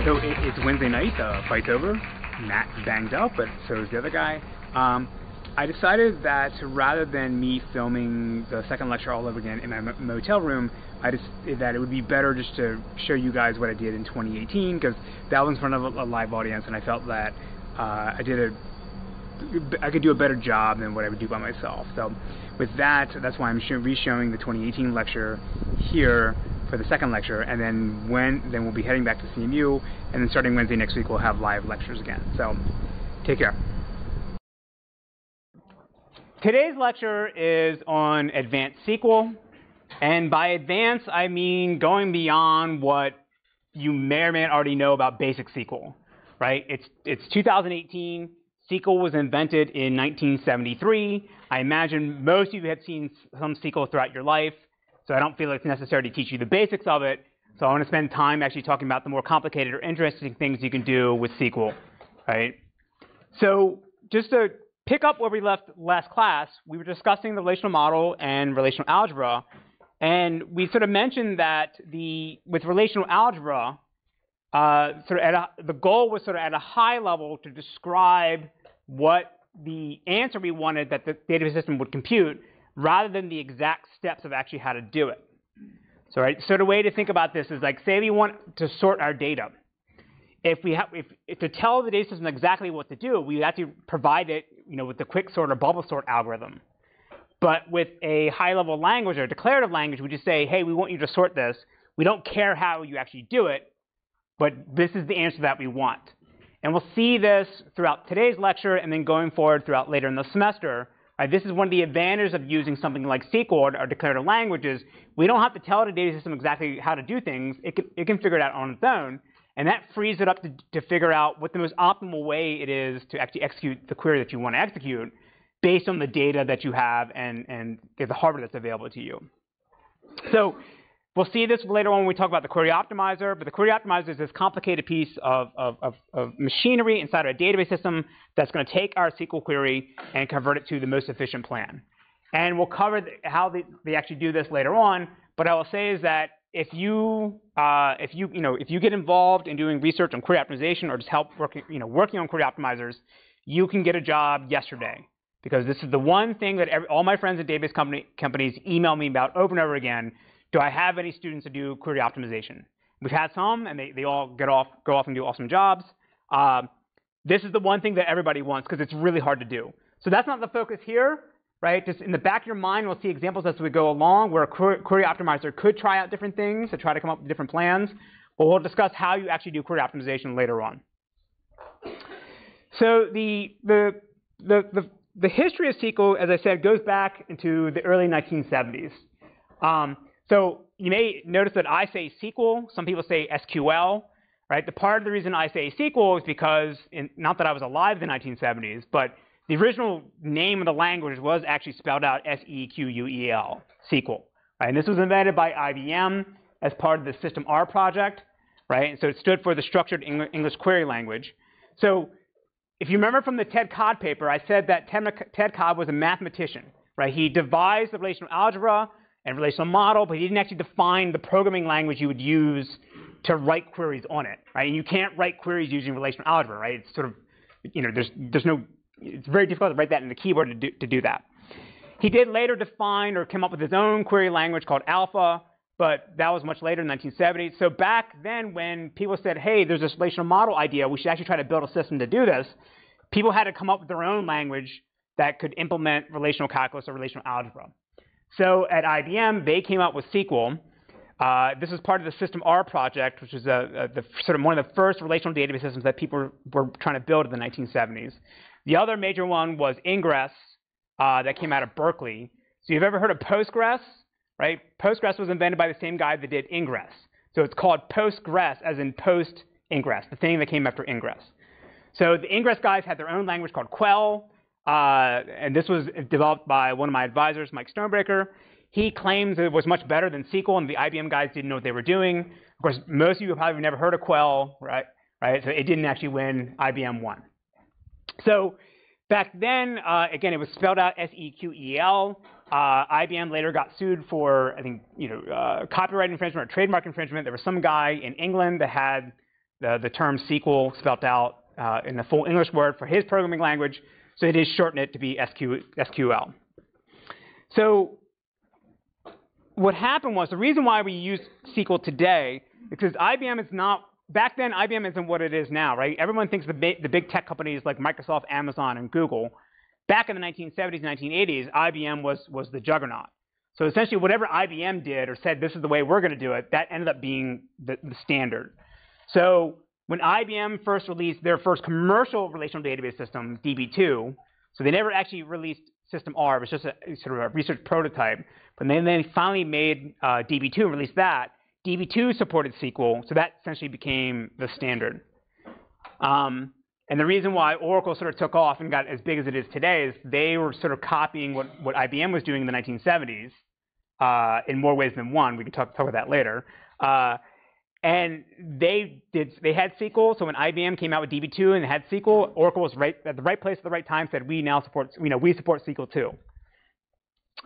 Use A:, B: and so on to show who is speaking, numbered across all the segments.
A: So it's Wednesday night, the fight's over. Matt's banged up, but so is the other guy. I decided that rather than me filming the second lecture all over again in my motel room, that it would be better just to show you guys what I did in 2018, because that was in front of a live audience, and I felt that I could do a better job than what I would do by myself. So with that, that's why I'm re-showing the 2018 lecture here for the second lecture, and then we'll be heading back to CMU, and then starting Wednesday next week we'll have live lectures again. So take care. Today's lecture is on advanced SQL, and by advanced I mean going beyond what you may or may not already know about basic SQL. Right? It's 2018. SQL was invented in 1973. I imagine most of you have seen some SQL throughout your life, so I don't feel it's necessary to teach you the basics of it. So I want to spend time actually talking about the more complicated or interesting things you can do with SQL. Right? So just to pick up where we left last class, we were discussing the relational model and relational algebra, and we sort of mentioned that with relational algebra, the goal was sort of at a high level to describe what the answer we wanted that the database system would compute, rather than the exact steps of actually how to do it. So the way to think about this is like, say we want to sort our data. If to tell the data system exactly what to do, we have to provide it, with the quick sort or bubble sort algorithm. But with a high-level language or a declarative language, we just say, hey, we want you to sort this. We don't care how you actually do it, but this is the answer that we want. And we'll see this throughout today's lecture and then going forward throughout later in the semester. Right, this is one of the advantages of using something like SQL or declarative languages. We don't have to tell the data system exactly how to do things. It can figure it out on its own. And that frees it up to figure out what the most optimal way it is to actually execute the query that you want to execute based on the data that you have and the hardware that's available to you. So we'll see this later on when we talk about the query optimizer, but the query optimizer is this complicated piece of machinery inside of a database system that's going to take our SQL query and convert it to the most efficient plan. And we'll cover how they actually do this later on, but I will say is that if you get involved in doing research on query optimization or just help working on query optimizers, you can get a job yesterday, because this is the one thing that all my friends at database companies email me about over and over again. Do I have any students that do query optimization? We've had some, and they all go off and do awesome jobs. This is the one thing that everybody wants, because it's really hard to do. So that's not the focus here, right? Just in the back of your mind, we'll see examples as we go along where a query optimizer could try out different things to try to come up with different plans. But we'll discuss how you actually do query optimization later on. So the history of SQL, as I said, goes back into the early 1970s. So you may notice that I say SQL. Some people say SQL, right? The part of the reason I say SQL is because, not that I was alive in the 1970s, but the original name of the language was actually spelled out S-E-Q-U-E-L, SQL. Right? And this was invented by IBM as part of the System R project, right? And so it stood for the Structured English Query Language. So if you remember from the Ted Codd paper, I said that Ted Codd was a mathematician, right? He devised the relational algebra and relational model, but he didn't actually define the programming language you would use to write queries on it, right? And you can't write queries using relational algebra, right? It's sort of, it's very difficult to write that in the keyboard to do that. He did later define or come up with his own query language called Alpha, but that was much later in the 1970s. So back then, when people said, hey, there's this relational model idea, we should actually try to build a system to do this, people had to come up with their own language that could implement relational calculus or relational algebra. So at IBM, they came up with SQL. This is part of the System R project, which is one of the first relational database systems that people were trying to build in the 1970s. The other major one was Ingress that came out of Berkeley. So you've ever heard of Postgres, right? Postgres was invented by the same guy that did Ingress. So it's called Postgres, as in post-Ingress, the thing that came after Ingress. So the Ingress guys had their own language called Quell. And this was developed by one of my advisors, Mike Stonebreaker. He claims it was much better than SQL, and the IBM guys didn't know what they were doing. Of course, most of you have probably never heard of Quell, right? So it didn't actually win. IBM won. So back then, again, it was spelled out S-E-Q-E-L. IBM later got sued for, I think, copyright infringement or trademark infringement. There was some guy in England that had the term SQL spelled out in the full English word for his programming language, so he did shorten it to be SQL. So what happened was, the reason why we use SQL today, because IBM is not, back then IBM isn't what it is now, right? Everyone thinks the big tech companies like Microsoft, Amazon, and Google. Back in the 1970s, 1980s, IBM was the juggernaut. So essentially whatever IBM did or said, this is the way we're going to do it, that ended up being the standard. So when IBM first released their first commercial relational database system, DB2, so they never actually released System R, it was just a sort of a research prototype, but then they finally made DB2 and released that. DB2 supported SQL, so that essentially became the standard. And the reason why Oracle sort of took off and got as big as it is today is they were sort of copying what IBM was doing in the 1970s in more ways than one. We can talk about that later. And they had SQL, so when IBM came out with DB2 and they had SQL, Oracle was right at the right place at the right time, said we now support, we support SQL too.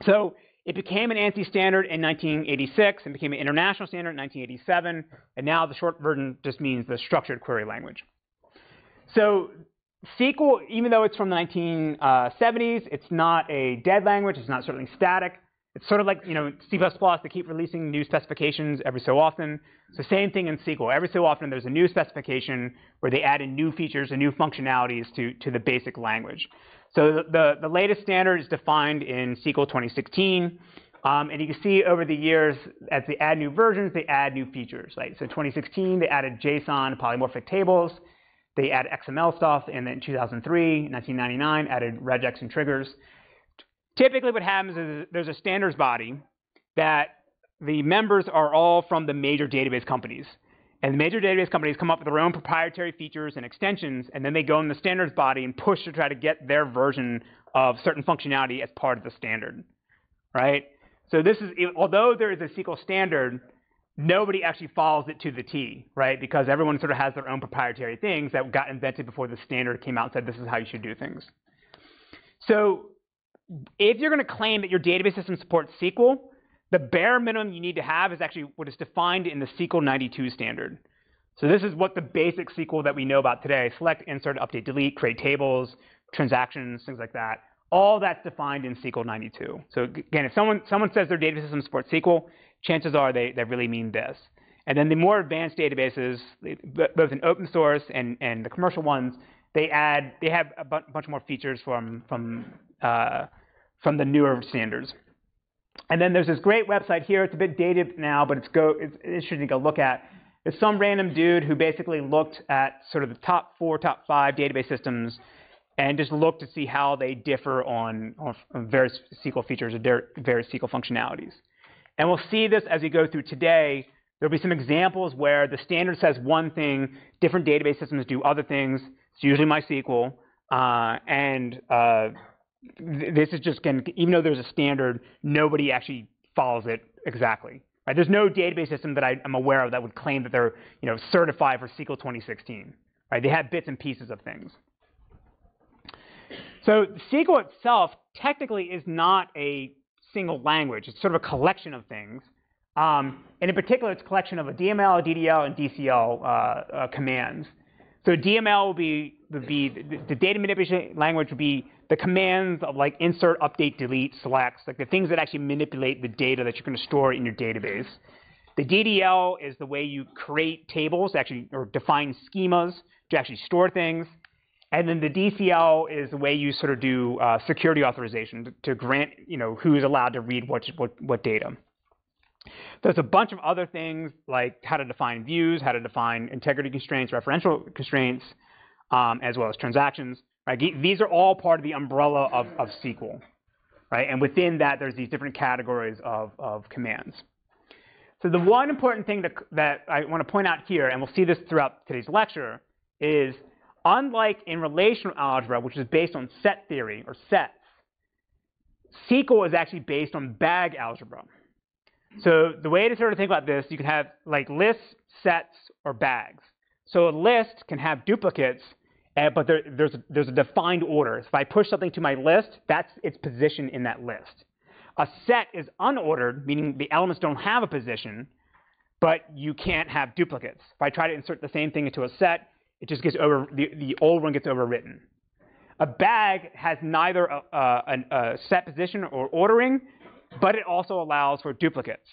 A: So it became an ANSI standard in 1986 and became an international standard in 1987, and now the short version just means the structured query language. So SQL, even though it's from the 1970s, it's not a dead language, it's not certainly static. It's sort of like, C++, they keep releasing new specifications every so often. It's the same thing in SQL. Every so often there's a new specification where they add in new features and new functionalities to the basic language. So the latest standard is defined in SQL 2016. And you can see over the years, as they add new versions, they add new features. Right? So in 2016, they added JSON polymorphic tables. They added XML stuff. And then in 2003, 1999, added regex and triggers. Typically what happens is there's a standards body that the members are all from the major database companies. And the major database companies come up with their own proprietary features and extensions, and then they go in the standards body and push to try to get their version of certain functionality as part of the standard, right? So this is, although there is a SQL standard, nobody actually follows it to the T, right? Because everyone sort of has their own proprietary things that got invented before the standard came out and said this is how you should do things. So if you're going to claim that your database system supports SQL, the bare minimum you need to have is actually what is defined in the SQL 92 standard. So this is what the basic SQL that we know about today: select, insert, update, delete, create tables, transactions, things like that. All that's defined in SQL 92. So again, if someone says their database system supports SQL, chances are they really mean this. And then the more advanced databases, both in open source and the commercial ones, they have a bunch more features from the newer standards. And then there's this great website here. It's a bit dated now, but it's interesting to go look at. There's some random dude who basically looked at sort of the top 4, top 5 database systems and just looked to see how they differ on various SQL features or various SQL functionalities. And we'll see this as we go through today. There'll be some examples where the standard says one thing, different database systems do other things. It's usually MySQL. This is just, even though there's a standard, nobody actually follows it exactly. Right? There's no database system that I'm aware of that would claim that they're certified for SQL 2016. Right? They have bits and pieces of things. So SQL itself technically is not a single language. It's sort of a collection of things. And in particular, it's a collection of a DML, DDL, and DCL commands. So DML would be the data manipulation language would be the commands of like insert, update, delete, selects, like the things that actually manipulate the data that you're going to store in your database. The DDL is the way you create tables or define schemas to actually store things. And then the DCL is the way you sort of do security authorization to grant who's allowed to read what data. There's a bunch of other things like how to define views, how to define integrity constraints, referential constraints, as well as transactions. Right? These are all part of the umbrella of SQL. Right? And within that, there's these different categories of commands. So the one important thing that I want to point out here, and we'll see this throughout today's lecture, is unlike in relational algebra, which is based on set theory or sets, SQL is actually based on bag algebra. So the way to sort of think about this, you can have like lists, sets, or bags. So a list can have duplicates, but there's a defined order. If I push something to my list, that's its position in that list. A set is unordered, meaning the elements don't have a position, but you can't have duplicates. If I try to insert the same thing into a set, it just gets the old one gets overwritten. A bag has neither a set position or ordering, but it also allows for duplicates,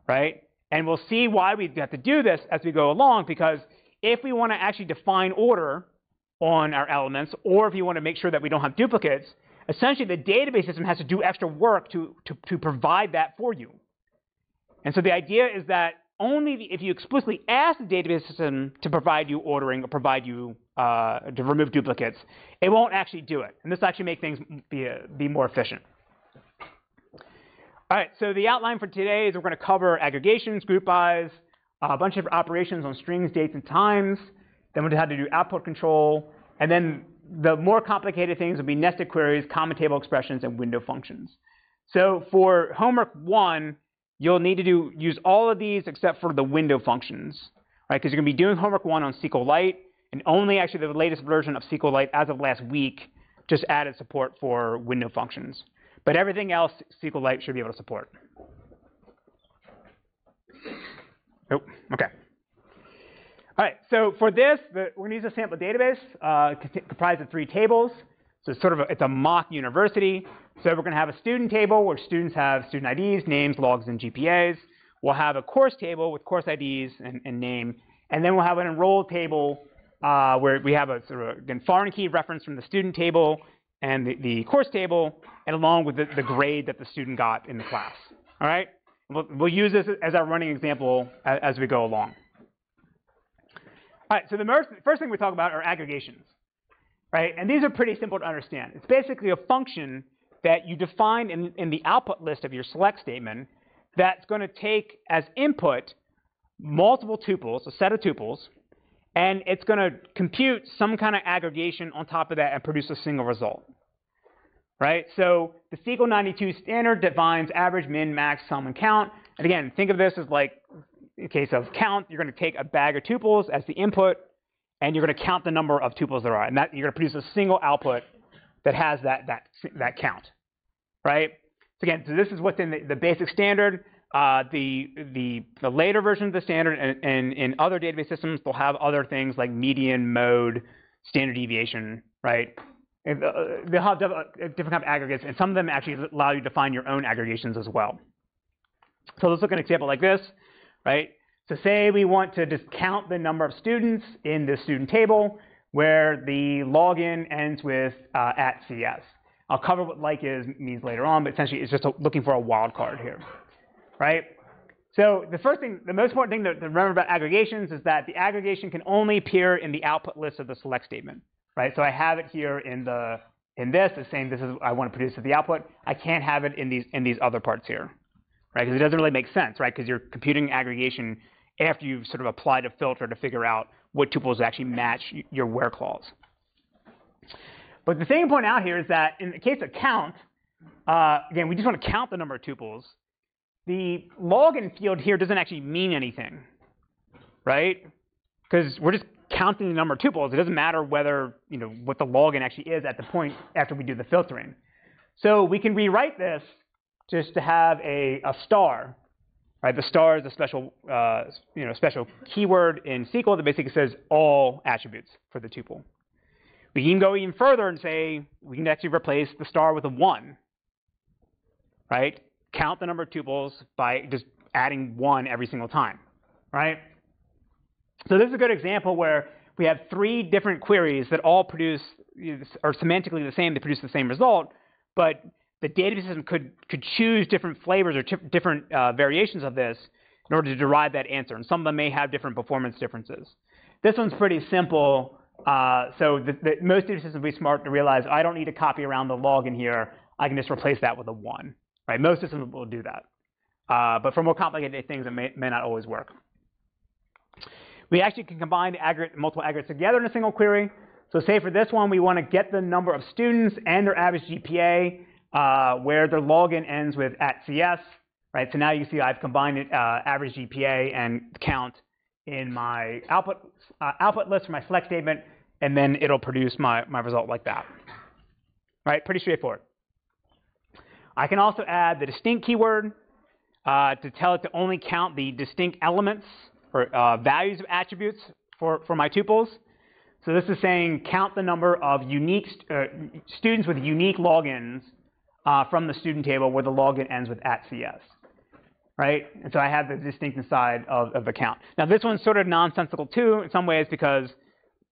A: right? And we'll see why we have to do this as we go along, because if we want to actually define order on our elements, or if you want to make sure that we don't have duplicates, essentially the database system has to do extra work to provide that for you. And so the idea is that only if you explicitly ask the database system to provide you ordering or provide you to remove duplicates, it won't actually do it. And this will actually make things be more efficient. All right, so the outline for today is we're going to cover aggregations, group bys, a bunch of operations on strings, dates, and times. Then we'll have to do output control. And then the more complicated things will be nested queries, common table expressions, and window functions. So for homework 1, you'll need to use all of these except for the window functions, right? Because you're going to be doing homework 1 on SQLite, and only actually the latest version of SQLite as of last week just added support for window functions. But everything else, SQLite should be able to support. Oh, OK. All right, so for this, we're going to use a sample database comprised of 3 tables. So it's it's a mock university. So we're going to have a student table where students have student IDs, names, logs, and GPAs. We'll have a course table with course IDs and name. And then we'll have an enrolled table where we have a again, foreign key reference from the student table and the course table, and along with the grade that the student got in the class. All right? We'll use this as our running example as we go along. All right, so the first thing we talk about are aggregations, right? And these are pretty simple to understand. It's basically a function that you define in the output list of your select statement that's going to take as input multiple tuples, a set of tuples, and it's going to compute some kind of aggregation on top of that and produce a single result, right? So the SQL 92 standard defines average, min, max, sum, and count. And again, think of this as like, in case of count, you're going to take a bag of tuples as the input, and you're going to count the number of tuples there are. And that you're going to produce a single output that has that count, right? So again, so this is what's in the basic standard. The later version of the standard and in other database systems, they'll have other things like median, mode, standard deviation, right? They'll have different kind of aggregates, and some of them actually allow you to define your own aggregations as well. So let's look at an example like this, right? So say we want to just count the number of students in the student table where the login ends with @CS. I'll cover what like means later on, but essentially it's just looking for a wildcard here, right? So the most important thing to remember about aggregations is that the aggregation can only appear in the output list of the select statement, right? So I have it here in this, it's saying this is I want to produce as the output. I can't have it in these other parts here, right? Because it doesn't really make sense, right? Because you're computing aggregation after you've sort of applied a filter to figure out what tuples actually match your where clause. But the thing to point out here is that in the case of count, again, we just want to count the number of tuples. The login field here doesn't actually mean anything, right? Because we're just counting the number of tuples. It doesn't matter whether, what the login actually is at the point after we do the filtering. So we can rewrite this just to have a star, right? The star is a special, special keyword in SQL that basically says all attributes for the tuple. We can go even further and say we can actually replace the star with a 1, right? Count the number of tuples by just adding 1 every single time, right? So this is a good example where we have 3 different queries that all produce, are semantically the same, they produce the same result, but the database system could choose different flavors or different variations of this in order to derive that answer. And some of them may have different performance differences. This one's pretty simple. So most data systems will be smart to realize I don't need to copy around the login here. I can just replace that with a 1. Right? Most systems will do that. But for more complicated things, it may not always work. We actually can combine multiple aggregates together in a single query. So say for this one, we want to get the number of students and their average GPA where their login ends with @CS. Right? So now you see I've combined average GPA and count in my output list for my select statement, and then it'll produce my result like that. Right? Pretty straightforward. I can also add the distinct keyword. to tell it to only count the distinct elements or values of attributes for my tuples. So this is saying count the number of unique students with unique logins from the student table where the login ends with @cs. Right? And so I have the distinct inside of the count. Now this one's sort of nonsensical too in some ways because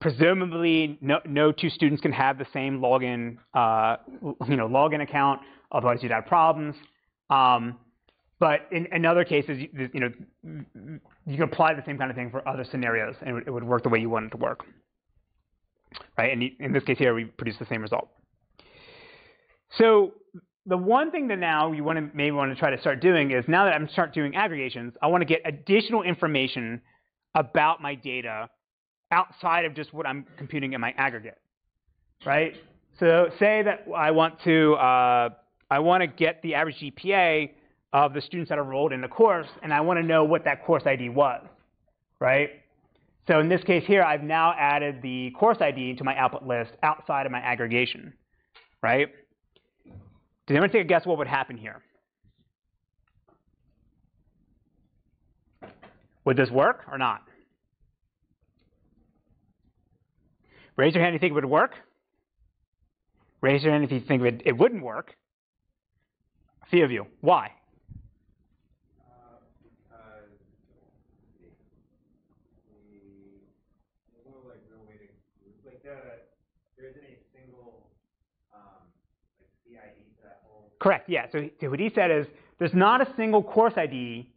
A: presumably no two students can have the same login login account, otherwise you'd have problems. But in other cases, you can apply the same kind of thing for other scenarios, and it would work the way you want it to work. Right? And in this case here, we produce the same result. So the one thing that now you maybe want to try to start doing is now that I'm start doing aggregations, I want to get additional information about my data outside of just what I'm computing in my aggregate, right? So say that I want to get the average GPA of the students that are enrolled in the course, and I want to know what that course ID was, right? So in this case here, I've now added the course ID to my output list outside of my aggregation, right? Does anyone take a guess what would happen here? Would this work or not? Raise your hand if you think it would work. Raise your hand if you think it wouldn't work. A few of you. Why?
B: Because there's no real way to group there isn't a single CID to that whole.
A: Correct. Yeah. So what he said is there's not a single course ID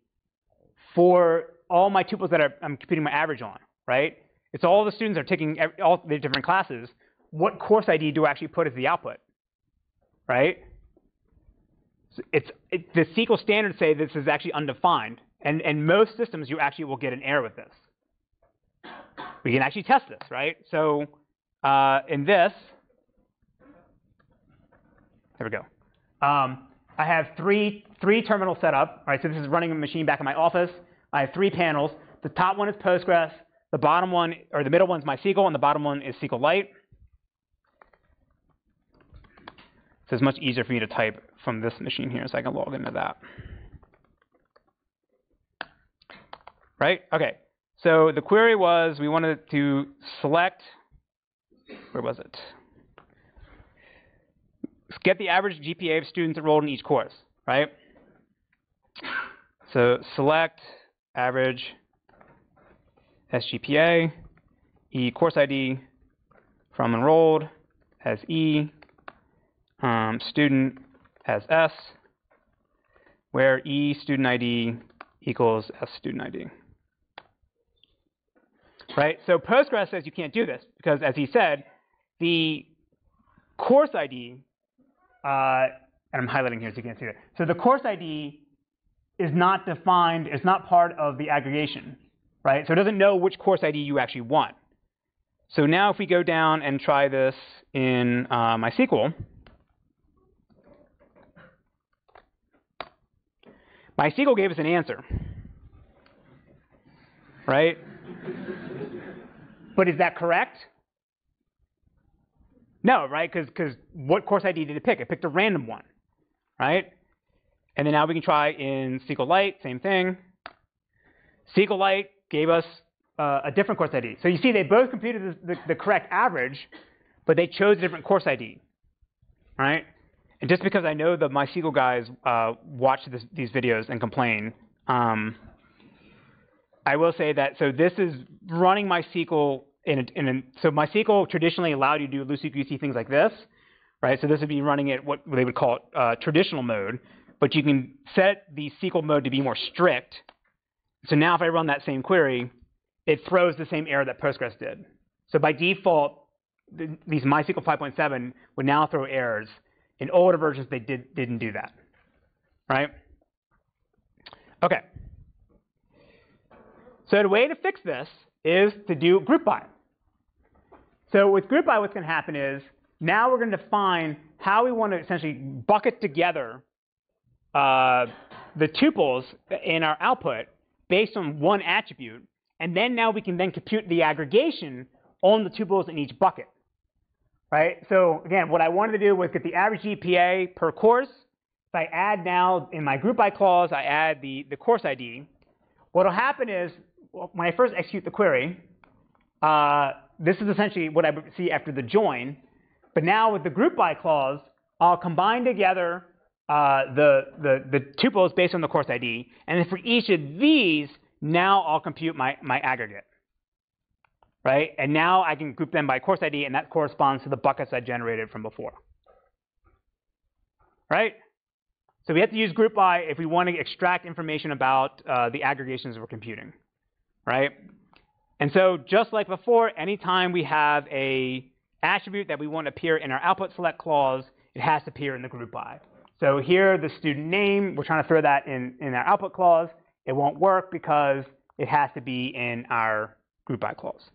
A: for all my tuples that I'm computing my average on, right? It's all the students that are taking all the different classes. What course ID do I actually put as the output, right? So the SQL standards say this is actually undefined, and most systems you actually will get an error with this. We can actually test this, right? So in this, there we go. I have three terminals set up. All right, so this is running a machine back in my office. I have 3 panels. The top one is Postgres. The bottom one, or the middle one is MySQL, and the bottom one is SQLite. So it's much easier for me to type from this machine here, so I can log into that. Right? Okay. So the query was we wanted to select, where was it? Get the average GPA of students enrolled in each course, right? So select average SGPA, E course ID from enrolled as E, student as S, where E student ID equals S student ID. Right? So Postgres says you can't do this because, as he said, the course ID, and I'm highlighting here so you can't see it. So the course ID is not defined, it's not part of the aggregation, right? So it doesn't know which course ID you actually want. So now if we go down and try this in MySQL, MySQL gave us an answer, right? But is that correct? No, right? Because what course ID did it pick? It picked a random one, right? And then now we can try in SQLite, same thing. SQLite gave us a different course ID. So you see they both computed the correct average, but they chose a different course ID, right? And just because I know the MySQL guys watch these videos and complain, I will say that, so this is running MySQL so MySQL traditionally allowed you to do loosey-goosey things like this, right? So this would be running it what they would call traditional mode, but you can set the SQL mode to be more strict. So now if I run that same query, it throws the same error that Postgres did. So by default, these MySQL 5.7 would now throw errors. In older versions, they didn't do that, right? Okay. So the way to fix this is to do group by. So with group by, what's going to happen is now we're going to define how we want to essentially bucket together the tuples in our output based on one attribute, and then now we can then compute the aggregation on the tuples in each bucket, right? So again, what I wanted to do was get the average GPA per course. if I add now in my group by clause, I add the course ID, what will happen is when I first execute the query, this is essentially what I would see after the join. But now with the group by clause, I'll combine together the tuples based on the course ID. And then for each of these, now I'll compute my aggregate. Right? And now I can group them by course ID, and that corresponds to the buckets I generated from before. Right? So we have to use group by if we want to extract information about the aggregations we're computing. Right? And so just like before, anytime we have a attribute that we want to appear in our output select clause, it has to appear in the group by. So here, the student name, we're trying to throw that in our output clause. It won't work because it has to be in our group by clause.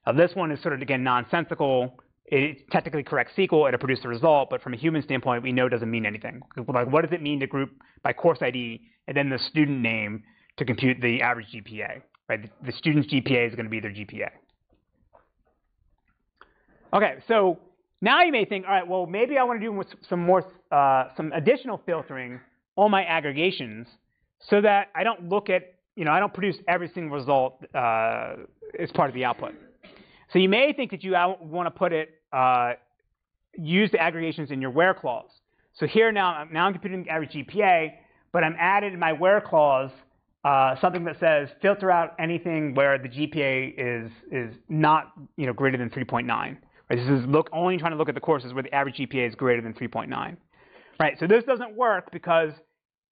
A: Now this one is sort of, again, nonsensical. It technically corrects SQL, it'll produce the result, but from a human standpoint, we know it doesn't mean anything. Like, what does it mean to group by course ID and then the student name to compute the average GPA? Right? The student's GPA is going to be their GPA. Okay, so now you may think, all right, well, maybe I want to do some additional filtering on my aggregations so that I don't look at, I don't produce every single result as part of the output. So you may think that you want to put it, use the aggregations in your where clause. So here now I'm computing the average GPA, but I'm added in my where clause something that says filter out anything where the GPA is not greater than 3.9. Right? This is only trying to look at the courses where the average GPA is greater than 3.9. Right? So this doesn't work because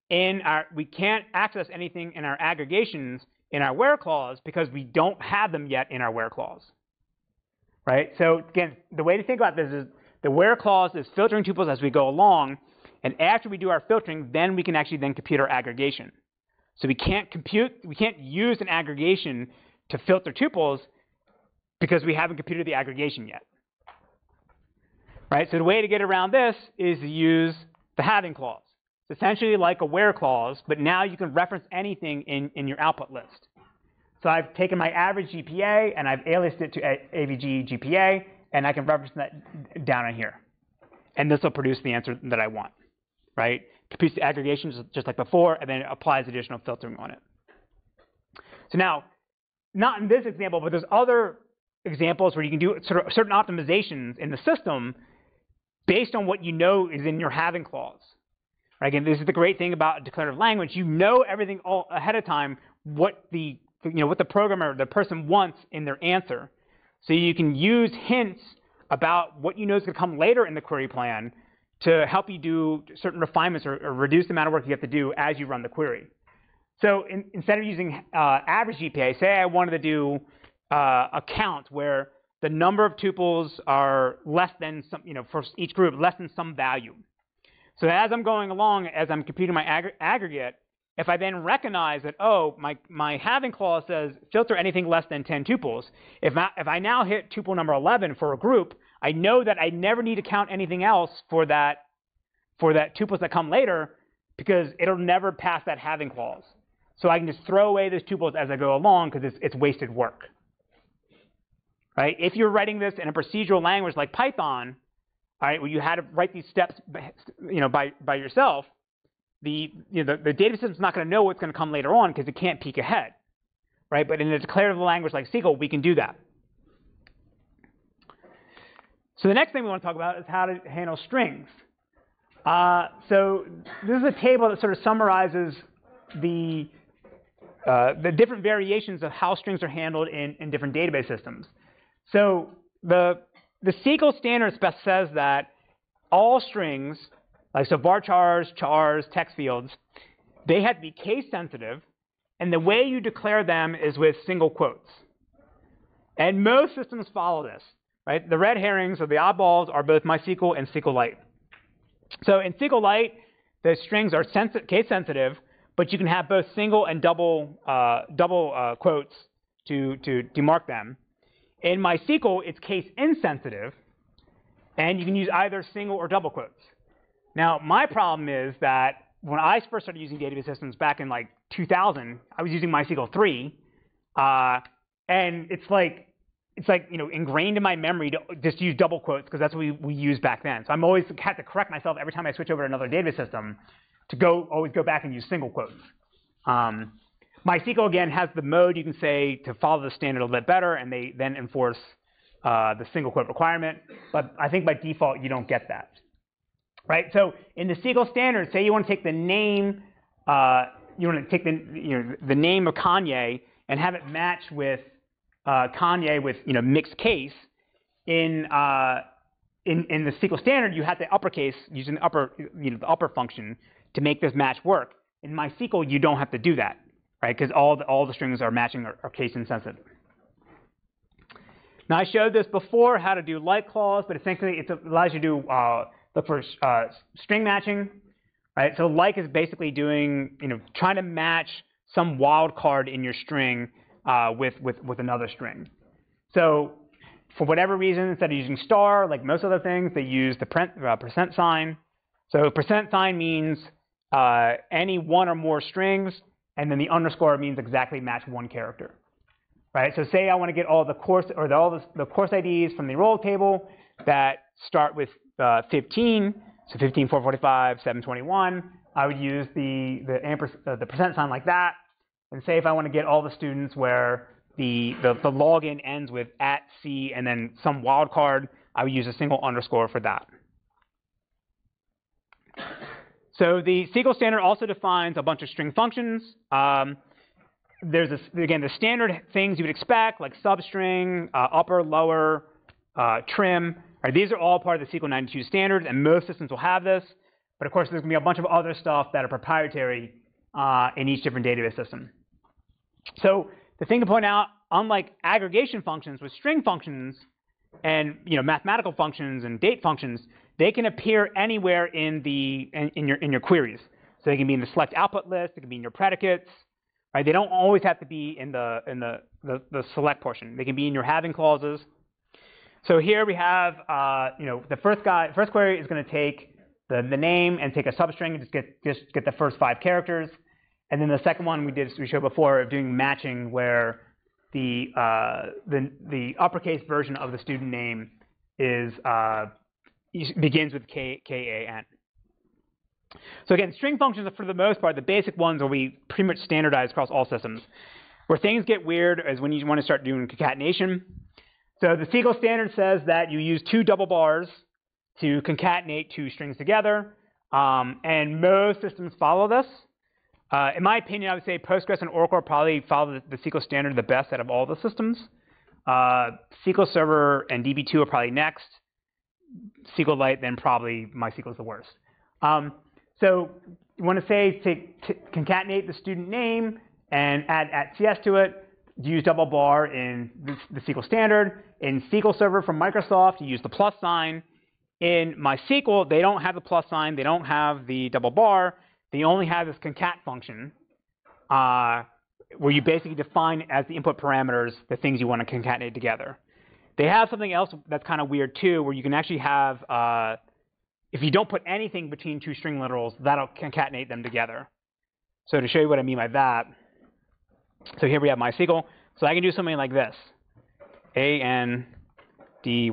A: we can't access anything in our aggregations in our where clause because we don't have them yet in our where clause. Right? So again, the way to think about this is the where clause is filtering tuples as we go along, and after we do our filtering, then we can actually compute our aggregation. So we can't use an aggregation to filter tuples because we haven't computed the aggregation yet. Right? So the way to get around this is to use the having clause. It's essentially like a where clause, but now you can reference anything in your output list. So I've taken my average GPA and I've aliased it to AVG GPA, and I can reference that down in here. And this will produce the answer that I want. Right? Computes the aggregations just like before, and then it applies additional filtering on it. So now, not in this example, but there's other examples where you can do sort of certain optimizations in the system based on what you know is in your having clause. Right? Again, this is the great thing about declarative language. You know everything all ahead of time, what the programmer, the person wants in their answer. So you can use hints about what you know is going to come later in the query plan to help you do certain refinements or reduce the amount of work you have to do as you run the query. So instead of using average GPA, say I wanted to do a count where the number of tuples are less than some, for each group, less than some value. So as I'm going along, as I'm computing my aggregate, if I then recognize that, oh, my having clause says filter anything less than 10 tuples, if I now hit tuple number 11 for a group, I know that I never need to count anything else for that tuples that come later because it'll never pass that having clause. So I can just throw away those tuples as I go along because it's wasted work. Right? If you're writing this in a procedural language like Python, all right, where you had to write these steps by yourself, the data system's not going to know what's going to come later on because it can't peek ahead. Right? But in a declarative language like SQL, we can do that. So the next thing we want to talk about is how to handle strings. So this is a table that sort of summarizes the different variations of how strings are handled in different database systems. So the SQL standard says that all strings, like so varchars, chars, text fields, they have to be case sensitive, and the way you declare them is with single quotes. And most systems follow this. Right? The red herrings or the oddballs are both MySQL and SQLite. So in SQLite, the strings are case sensitive, but you can have both single and double quotes to demark them. In MySQL, it's case insensitive, and you can use either single or double quotes. Now, my problem is that when I first started using database systems back in like 2000, I was using MySQL 3, and it's like ingrained in my memory to just use double quotes because that's what we used back then. So I'm always had to correct myself every time I switch over to another database system. always go back and use single quotes. MySQL, again, has the mode you can say to follow the standard a little bit better, and they then enforce the single quote requirement. But I think by default, you don't get that. Right? So in the SQL standard, say you want to take the name, you want to take the name of Kanye and have it match with Kanye with mixed case. In the SQL standard, you have to uppercase using the upper function to make this match work. In MySQL, you don't have to do that, right? Because all the strings are matching are case insensitive. Now I showed this before how to do like clause, but essentially it allows you to look for string matching, right? So like is basically doing trying to match some wildcard in your string with another string. So for whatever reason, instead of using star, like most other things, they use the percent sign. So percent sign means any one or more strings, and then the underscore means exactly match one character, right? So say I want to get all the course or all the course IDs from the enroll table that start with 15, so 15, 445, 721. I would use the percent sign like that, and say if I want to get all the students where the login ends with @C and then some wildcard, I would use a single underscore for that. So the SQL standard also defines a bunch of string functions. There's again the standard things you would expect, like substring, upper, lower, trim. Right? These are all part of the SQL 92 standards, and most systems will have this. But of course, there's going to be a bunch of other stuff that are proprietary in each different database system. So the thing to point out, unlike aggregation functions with string functions and mathematical functions and date functions, they can appear anywhere in your queries. So they can be in the select output list, they can be in your predicates. Right? They don't always have to be in the select portion. They can be in your having clauses. So here we have the first query is going to take the name and take a substring and just get the first 5 characters. And then the second one we showed before of doing matching, where the uppercase version of the student name begins with KAN. So again, string functions are for the most part the basic ones will be pretty much standardized across all systems. Where things get weird is when you want to start doing concatenation. So the SQL standard says that you use 2 double bars to concatenate 2 strings together, and most systems follow this. In my opinion, I would say Postgres and Oracle probably follow the SQL standard the best out of all the systems. SQL Server and DB2 are probably next. SQLite, then probably MySQL is the worst. So you want to say to concatenate the student name and add @cs to it. Use double bar in the SQL standard. In SQL Server from Microsoft, you use the plus sign. In MySQL, they don't have the plus sign. They don't have the double bar. They only have this concat function, where you basically define as the input parameters the things you want to concatenate together. They have something else that's kind of weird too, where you can actually have, if you don't put anything between 2 string literals, that'll concatenate them together. So to show you what I mean by that, so here we have MySQL. So I can do something like this: ANDY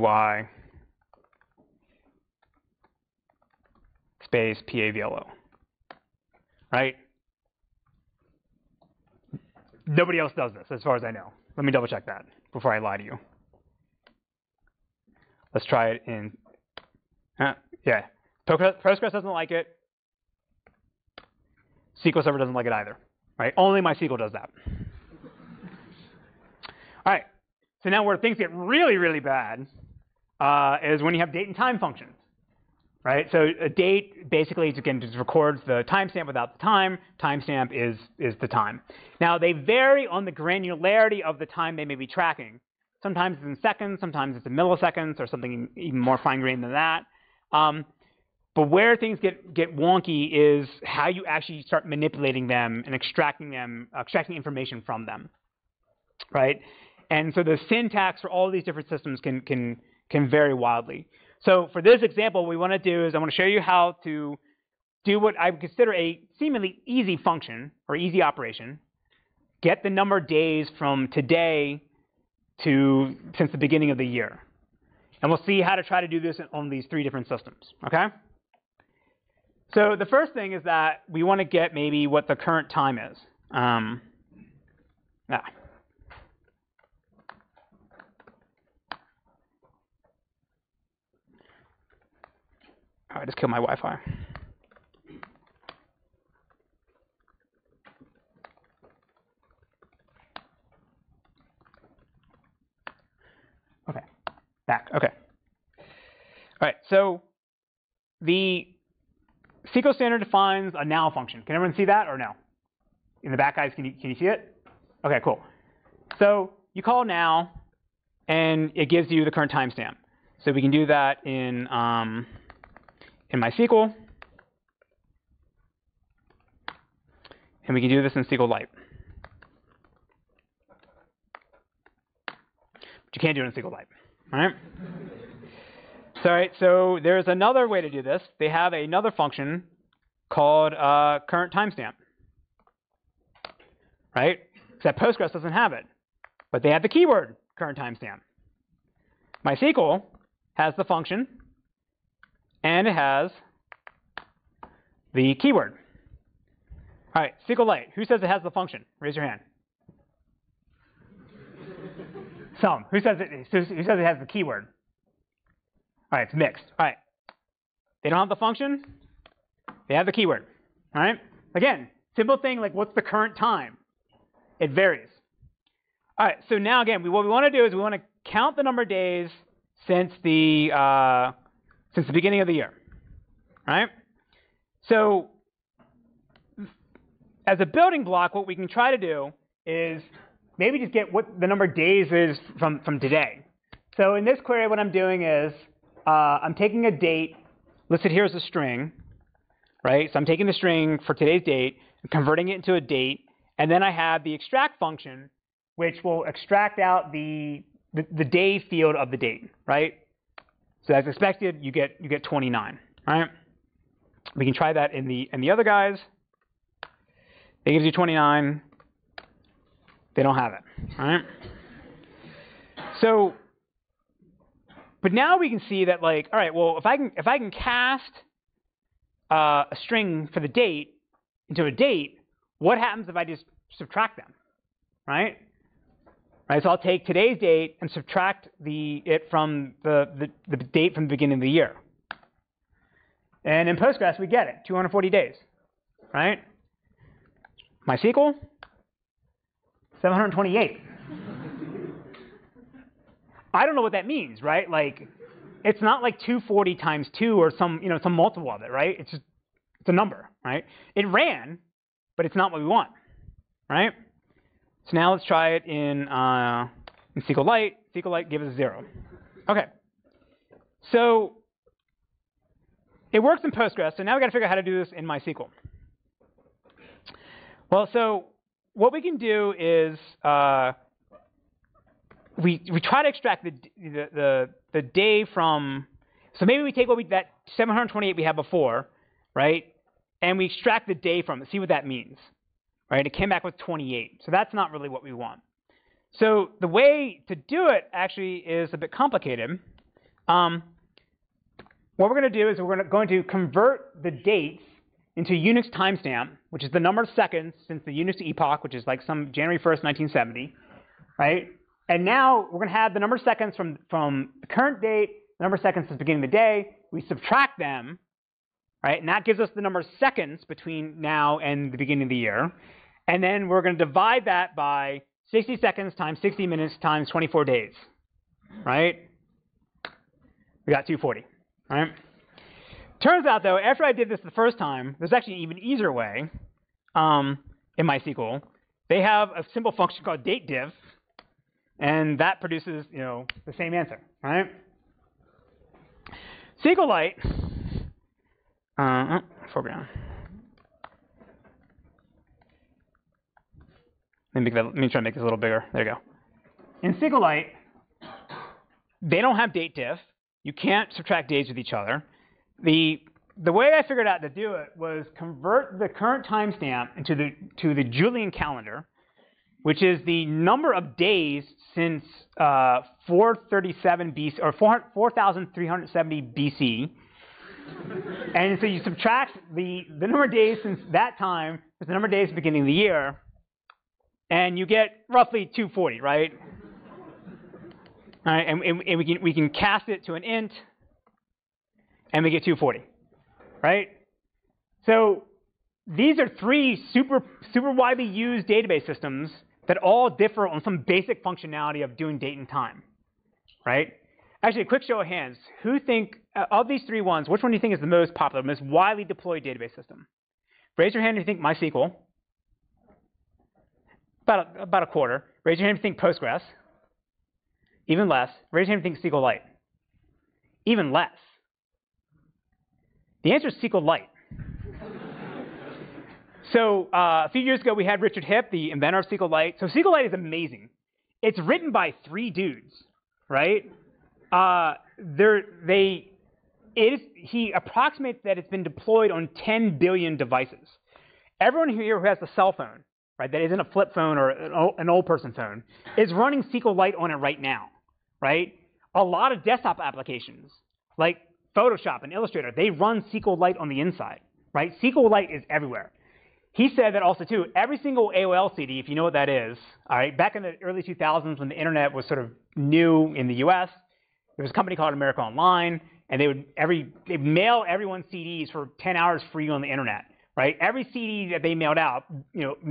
A: space PAVLO. Right? Nobody else does this, as far as I know. Let me double check that before I lie to you. Let's try it in. Yeah, Postgres doesn't like it. SQL Server doesn't like it either. Right? Only MySQL does that. All right. So now where things get really, really bad is when you have date and time functions. Right? So a date basically again just records the timestamp without the time. Timestamp is the time. Now they vary on the granularity of the time they may be tracking. Sometimes it's in seconds, sometimes it's in milliseconds, or something even more fine-grained than that. But where things get wonky is how you actually start manipulating them and extracting information from them, right? And so the syntax for all these different systems can vary wildly. So for this example, what we want to do is I want to show you how to do what I would consider a seemingly easy function or easy operation. Get the number of days from today to since the beginning of the year. And we'll see how to try to do this on these 3 different systems, okay? So the first thing is that we want to get maybe what the current time is. I just killed my Wi-Fi. Okay, back. Okay. All right. So the SQL standard defines a now function. Can everyone see that or no? In the back, guys, can you see it? Okay, cool. So you call now, and it gives you the current timestamp. So we can do that in MySQL, and we can do this in SQLite. But you can't do it in SQLite, all right? So, all right, so there's another way to do this. They have another function called current timestamp, right? Except Postgres doesn't have it, but they have the keyword current timestamp. MySQL has the function, and it has the keyword. All right, SQLite. Who says it has the function? Raise your hand. Some. Who says it has the keyword? All right, it's mixed. All right. They don't have the function. They have the keyword. All right. Again, simple thing like what's the current time? It varies. All right. So now again, what we want to do is we want to count the number of days since the beginning of the year. All right. So as a building block, what we can try to do is maybe just get what the number of days is from today. So in this query, what I'm doing is I'm taking a date listed here as a string, right? So I'm taking the string for today's date and converting it into a date, and then I have the extract function, which will extract out the day field of the date, right? So as expected, you get 29, right? We can try that in the other guys. It gives you 29. They don't have it, all right? So, but now we can see that, like, all right, well, if I can cast a string for the date into a date, what happens if I just subtract them, right? Right. So I'll take today's date and subtract it from the date from the beginning of the year. And in Postgres, we get it, 240 days, right? MySQL, 728. I don't know what that means, right? Like, it's not like 240 times 2 or some multiple of it, right? It's a number, right? It ran, but it's not what we want, right? So now let's try it in SQLite. SQLite gives us 0. Okay. So it works in Postgres. So now we got to figure out how to do this in MySQL. Well, so what we can do is we try to extract the day from. So maybe we take that 728 we had before, right? And we extract the day from it, see what that means, right? It came back with 28. So that's not really what we want. So the way to do it actually is a bit complicated. What we're going to do is we're going to convert the dates into Unix timestamp, which is the number of seconds since the Unix epoch, which is like some January 1st, 1970, right? And now we're going to have the number of seconds from the current date, the number of seconds since the beginning of the day. We subtract them, right? And that gives us the number of seconds between now and the beginning of the year. And then we're going to divide that by 60 seconds times 60 minutes times 24 days, right? We got 240, right? Turns out, though, after I did this the first time, there's actually an even easier way in MySQL. They have a simple function called dateDiff, and that produces, the same answer, right? SQLite, foreground. Let me try to make this a little bigger. There you go. In SQLite, they don't have dateDiff. You can't subtract days with each other. The way I figured out to do it was convert the current timestamp to the Julian calendar, which is the number of days since 437 BC or 4,370 BC, And so you subtract the number of days since that time with the number of days at the beginning of the year, and you get roughly 240, right? All right, and we can cast it to an int, and we get 240, right? So these are three super widely used database systems that all differ on some basic functionality of doing date and time, right? Actually, a quick show of hands. Who think, of these three ones, which one do you think is the most popular, most widely deployed database system? Raise your hand if you think MySQL. About a quarter. Raise your hand if you think Postgres. Even less. Raise your hand if you think SQLite. Even less. The answer is SQLite. So a few years ago, we had Richard Hipp, the inventor of SQLite. So SQLite is amazing. It's written by three dudes, right? He approximates that it's been deployed on 10 billion devices. Everyone here who has a cell phone, right, that isn't a flip phone or an old person phone, is running SQLite on it right now, right? A lot of desktop applications, like Photoshop and Illustrator, they run SQLite on the inside, right? SQLite is everywhere. He said that also, too, every single AOL CD, if you know what that is, all right, back in the early 2000s when the internet was sort of new in the US, there was a company called America Online, and they'd mail everyone CDs for 10 hours free on the internet, right? Every CD that they mailed out,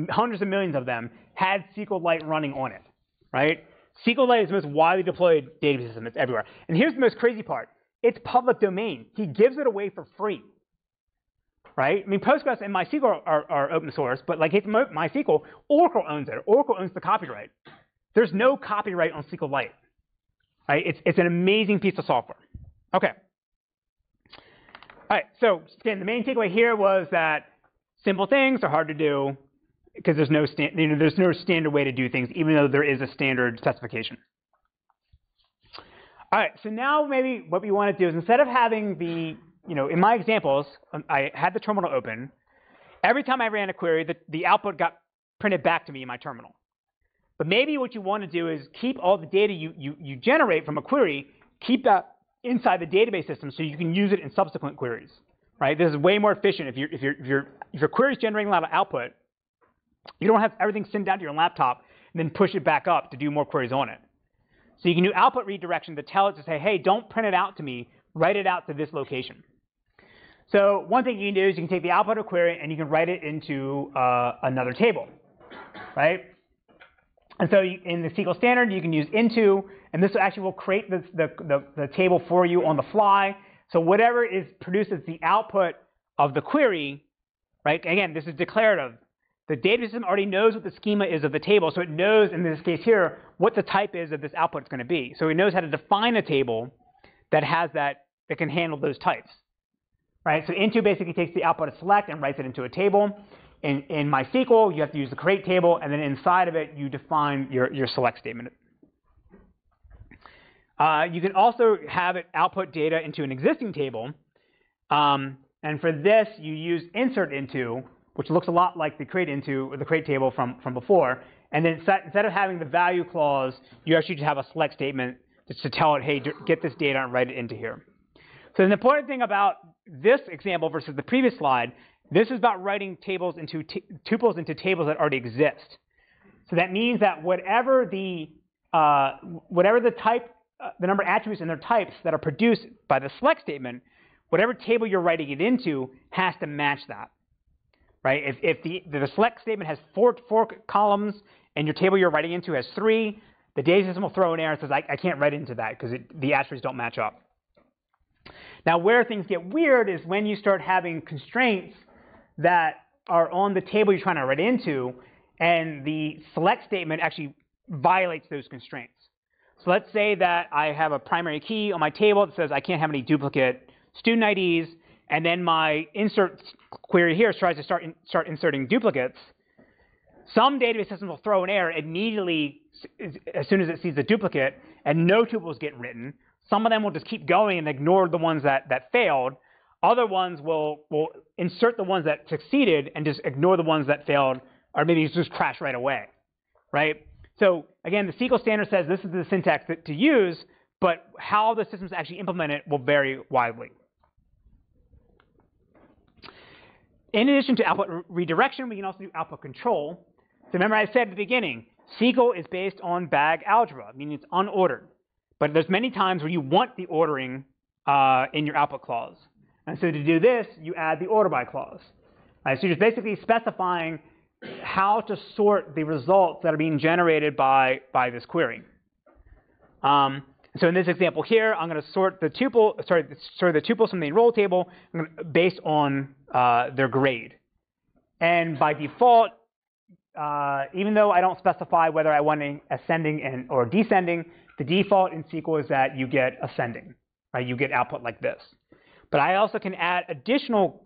A: hundreds of millions of them, had SQLite running on it, right? SQLite is the most widely deployed database system. It's everywhere. And here's the most crazy part. It's public domain. He gives it away for free. Right? I mean, Postgres and MySQL are open source, but like it's MySQL, Oracle owns it. Oracle owns the copyright. There's no copyright on SQLite. Right? It's an amazing piece of software. Okay. All right. So again, the main takeaway here was that simple things are hard to do because there's no standard way to do things, even though there is a standard specification. All right. So now maybe what we want to do is instead of having the in my examples, I had the terminal open. Every time I ran a query, the output got printed back to me in my terminal. But maybe what you want to do is keep all the data you generate from a query, keep that inside the database system so you can use it in subsequent queries. Right? This is way more efficient if your query is generating a lot of output. You don't have everything sent down to your laptop and then push it back up to do more queries on it. So you can do output redirection to tell it to say, hey, don't print it out to me, write it out to this location. So one thing you can do is you can take the output of query and you can write it into another table, right? And so in the SQL standard, you can use into, and this actually will create the table for you on the fly. So whatever is produced as the output of the query, right? Again, this is declarative. The data system already knows what the schema is of the table, so it knows, in this case here, what the type is of this output is going to be. So it knows how to define a table that can handle those types. Right? So into basically takes the output of select and writes it into a table. In MySQL, you have to use the create table, and then inside of it, you define your select statement. You can also have it output data into an existing table. And for this, you use insert into, which looks a lot like the create into or the create table from before. And then instead of having the value clause, you actually just have a select statement just to tell it, hey, get this data and write it into here. So the important thing about this example versus the previous slide, this is about writing tables into tuples into tables that already exist. So that means that whatever the type, the number of attributes and their types that are produced by the select statement, whatever table you're writing it into has to match that. Right? If the select statement has four columns and your table you're writing into has 3, the data system will throw an error and says, I can't write into that because the attributes don't match up. Now, where things get weird is when you start having constraints that are on the table you're trying to write into, and the select statement actually violates those constraints. So let's say that I have a primary key on my table that says I can't have any duplicate student IDs, and then my insert query here tries to start inserting duplicates. Some database systems will throw an error immediately as soon as it sees the duplicate, and no tuples get written. Some of them will just keep going and ignore the ones that failed. Other ones will insert the ones that succeeded and just ignore the ones that failed, or maybe just crash right away, right? So again, the SQL standard says this is the syntax to use, but how the systems actually implement it will vary widely. in addition to output redirection, we can also do output control. So remember I said at the beginning, SQL is based on bag algebra, meaning it's unordered. But there's many times where you want the ordering in your output clause. And so to do this, you add the order by clause. Right, so you're just basically specifying how to sort the results that are being generated by this query. So in this example here, I'm going to sort the tuples from the enroll table based on their grade. And by default, even though I don't specify whether I want ascending or descending, the default in SQL is that you get ascending. Right? You get output like this. But I also can add additional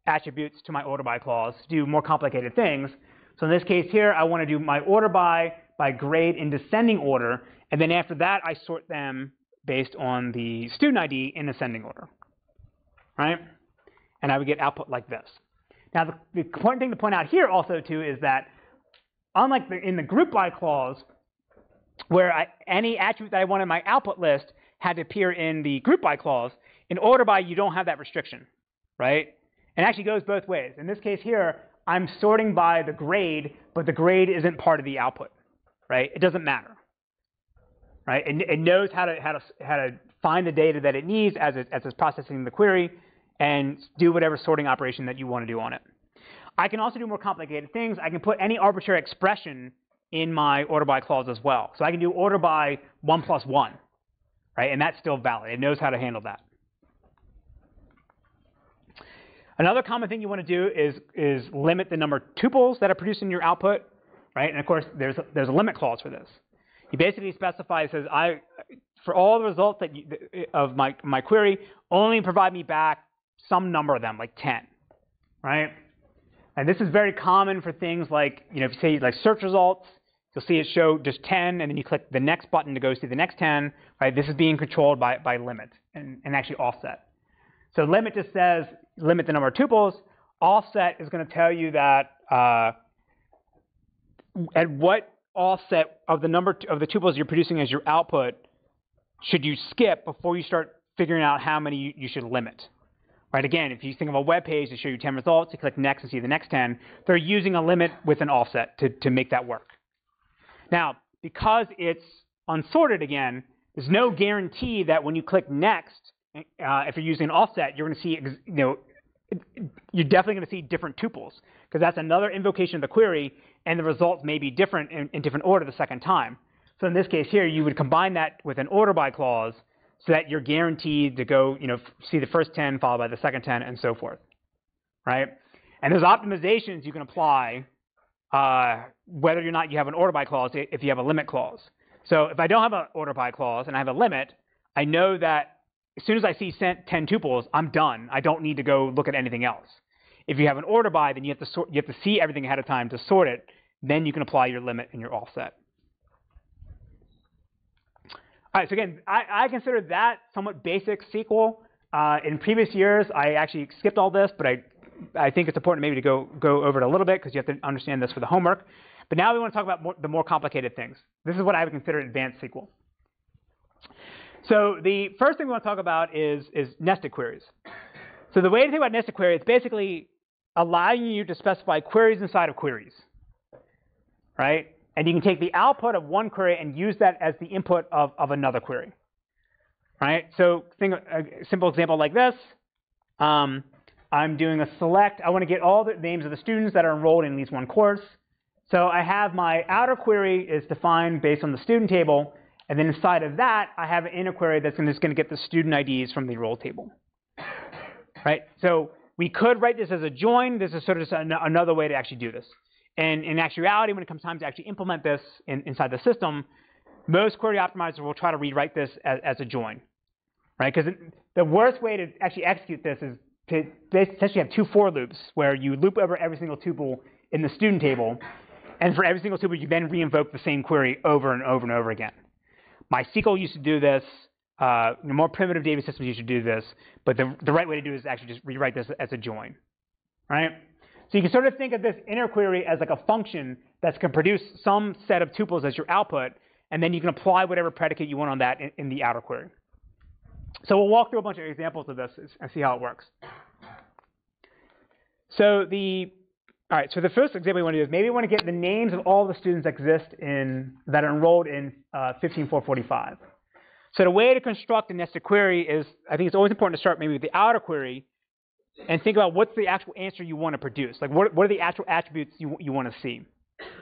A: attributes to my order by clause to do more complicated things. So in this case here, I want to do my order by grade in descending order, and then after that, I sort them based on the student ID in ascending order, right? And I would get output like this. Now, the important thing to point out here also too is that unlike in the group by clause, where any attribute that I want in my output list had to appear in the group by clause, in order by you don't have that restriction, right? And it actually goes both ways. In this case here, I'm sorting by the grade, but the grade isn't part of the output, right? It doesn't matter, right? It knows how to find the data that it needs as it's processing the query and do whatever sorting operation that you want to do on it. I can also do more complicated things. I can put any arbitrary expression in my order by clause as well. So I can do order by 1 plus 1, right? And that's still valid. It knows how to handle that. Another common thing you want to do is limit the number of tuples that are produced in your output, right? And of course, there's a limit clause for this. You basically specify, it says, for all the results of my query, only provide me back some number of them, like 10, right? And this is very common for things like, if you say like search results, you'll see it show just 10, and then you click the next button to go see the next 10, right? This is being controlled by limit and actually offset. So limit just says limit the number of tuples. Offset is going to tell you that at what offset of the number of the tuples you're producing as your output should you skip before you start figuring out how many you should limit. Right? Again, if you think of a web page to show you 10 results, you click next and see the next 10. They're using a limit with an offset to make that work. Now, because it's unsorted again, there's no guarantee that when you click next, if you're using an offset, you're going to see, you're definitely going to see different tuples, because that's another invocation of the query, and the results may be different in different order the second time. So in this case here, you would combine that with an order by clause so that you're guaranteed to go, see the first 10 followed by the second 10 and so forth, right? And there's optimizations you can apply whether or not you have an order by clause if you have a limit clause. So if I don't have an order by clause and I have a limit, I know that as soon as I see 10 tuples, I'm done. I don't need to go look at anything else. If you have an order by, then you have to see everything ahead of time to sort it. Then you can apply your limit and your offset. All right, so again, I consider that somewhat basic SQL. In previous years, I actually skipped all this, but I think it's important maybe to go over it a little bit because you have to understand this for the homework. But now we want to talk about the more complicated things. This is what I would consider advanced SQL. So the first thing we want to talk about is nested queries. So the way to think about nested query is basically allowing you to specify queries inside of queries, right? And you can take the output of one query and use that as the input of another query, right? So think a simple example like this. I'm doing a select. I want to get all the names of the students that are enrolled in at least one course. So I have my outer query is defined based on the student table. And then inside of that, I have an inner query that's just going to get the student IDs from the roll table, right? So we could write this as a join. This is sort of another way to actually do this. And in actuality, when it comes time to actually implement this inside the system, most query optimizers will try to rewrite this as a join, right? Because the worst way to actually execute this is to essentially have two for loops where you loop over every single tuple in the student table. And for every single tuple, you then reinvoke the same query over and over and over again. MySQL used to do this. More primitive database systems used to do this. But the right way to do it is actually just rewrite this as a join, right? So you can sort of think of this inner query as like a function that's going to produce some set of tuples as your output, and then you can apply whatever predicate you want on that in the outer query. So we'll walk through a bunch of examples of this and see how it works. So all right, so the first example we want to do is maybe we want to get the names of all the students that that are enrolled in 15445. So the way to construct a nested query is, I think it's always important to start maybe with the outer query and think about what's the actual answer you want to produce. Like what are the actual attributes you want to see?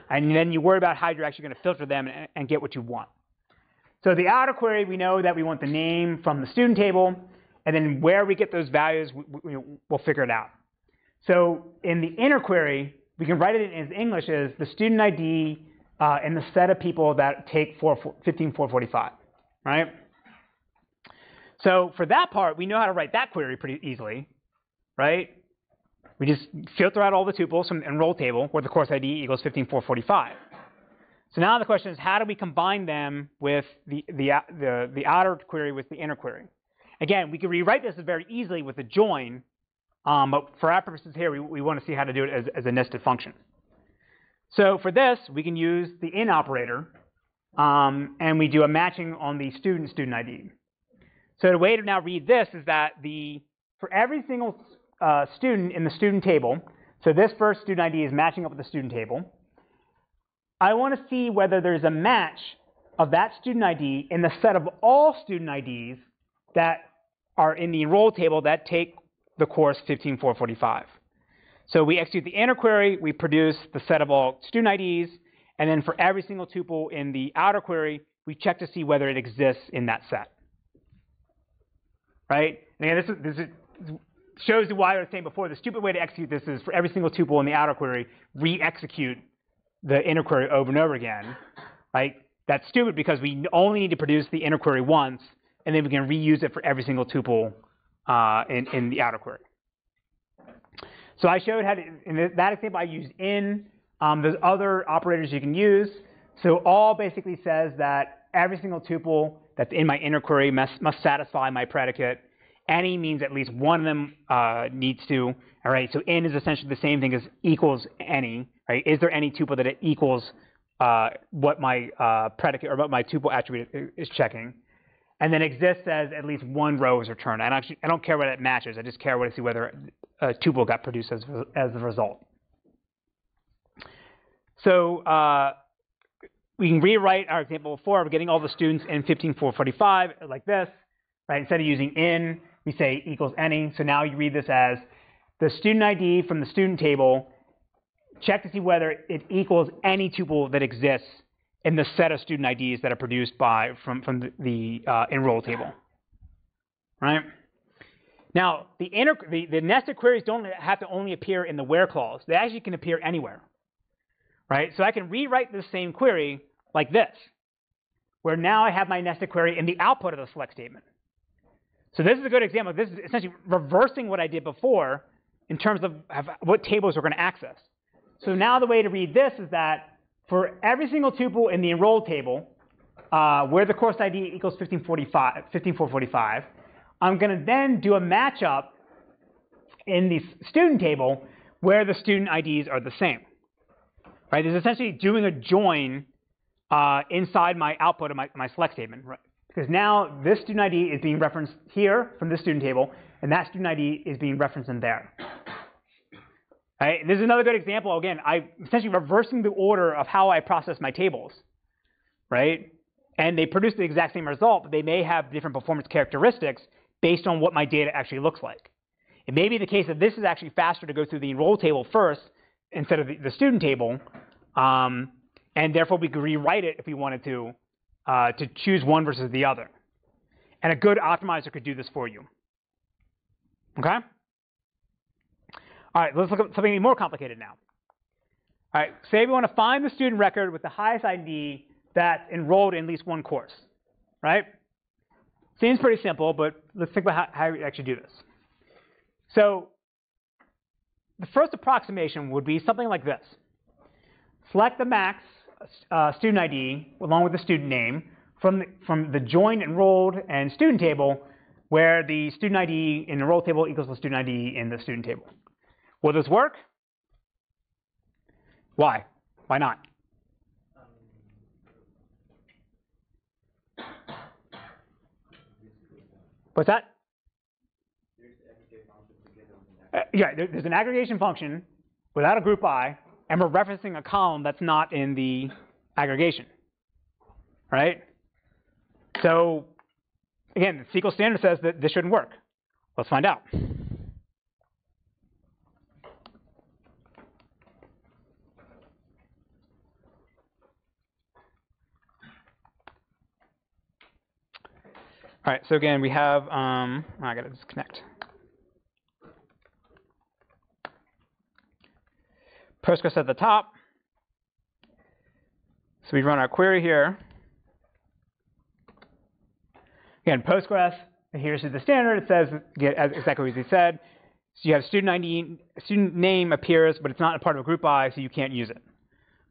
A: And then you worry about how you're actually going to filter them and get what you want. So the outer query, we know that we want the name from the student table, and then where we get those values, we'll figure it out. So in the inner query, we can write it in English as the student ID and the set of people that take 15445, right? So for that part, we know how to write that query pretty easily, right? We just filter out all the tuples from the enroll table where the course ID equals 15445. So now the question is, how do we combine them with the outer query with the inner query? Again, we can rewrite this very easily with a join, but for our purposes here, we want to see how to do it as a nested function. So for this, we can use the in operator, and we do a matching on the student ID. So the way to now read this is that for every single student in the student table, so this first student ID is matching up with the student table, I want to see whether there's a match of that student ID in the set of all student IDs that are in the enroll table that take the course 15445. So we execute the inner query, we produce the set of all student IDs, and then for every single tuple in the outer query, we check to see whether it exists in that set. Right? And again, this shows you why I was saying before, the stupid way to execute this is for every single tuple in the outer query, re-execute the inner query over and over again. Right? That's stupid because we only need to produce the inner query once, and then we can reuse it for every single tuple in the outer query. So I showed how to, in that example, I used in. There's other operators you can use. So all basically says that every single tuple that's in my inner query must satisfy my predicate. Any means at least one of them needs to. All right. So in is essentially the same thing as equals any. Right? Is there any tuple that it equals what my predicate or what my tuple attribute is checking? And then exist says at least one row is returned. I don't care what it matches. I just care what to see whether a tuple got produced as a result. So we can rewrite our example before of getting all the students in 15445 like this. Right? Instead of using in, we say equals any. So now you read this as the student ID from the student table. Check to see whether it equals any tuple that exists in the set of student IDs that are produced from the enroll table, right? Now, the nested queries don't have to only appear in the where clause. They actually can appear anywhere, right? So I can rewrite the same query like this, where now I have my nested query in the output of the select statement. So this is a good example. This is essentially reversing what I did before in terms of what tables we're going to access. So now the way to read this is that for every single tuple in the enrolled table, where the course ID equals 15445, I'm going to then do a matchup in the student table where the student IDs are the same. Right? This is essentially doing a join inside my output of my select statement. Right? Because now this student ID is being referenced here from this student table, and that student ID is being referenced in there. Right? This is another good example. Again, I'm essentially reversing the order of how I process my tables, right? And they produce the exact same result, but they may have different performance characteristics based on what my data actually looks like. It may be the case that this is actually faster to go through the enroll table first instead of the student table, and therefore we could rewrite it if we wanted to choose one versus the other. And a good optimizer could do this for you. Okay? All right, let's look at something more complicated now. All right, say we want to find the student record with the highest ID that's enrolled in at least one course, right? Seems pretty simple, but let's think about how we actually do this. So the first approximation would be something like this. Select the max student ID along with the student name from the joined enrolled and student table where the student ID in the enrolled table equals the student ID in the student table. Will this work? Why? Why not? What's that? Yeah, there's an aggregation function without a group by, and we're referencing a column that's not in the aggregation, right? So again, the SQL standard says that this shouldn't work. Let's find out. All right, so again, we have, I got to disconnect. Postgres at the top. So we run our query here. Again, Postgres adheres to the standard. It says exactly as he said. So you have student ID, student name appears, but it's not a part of a group by, so you can't use it,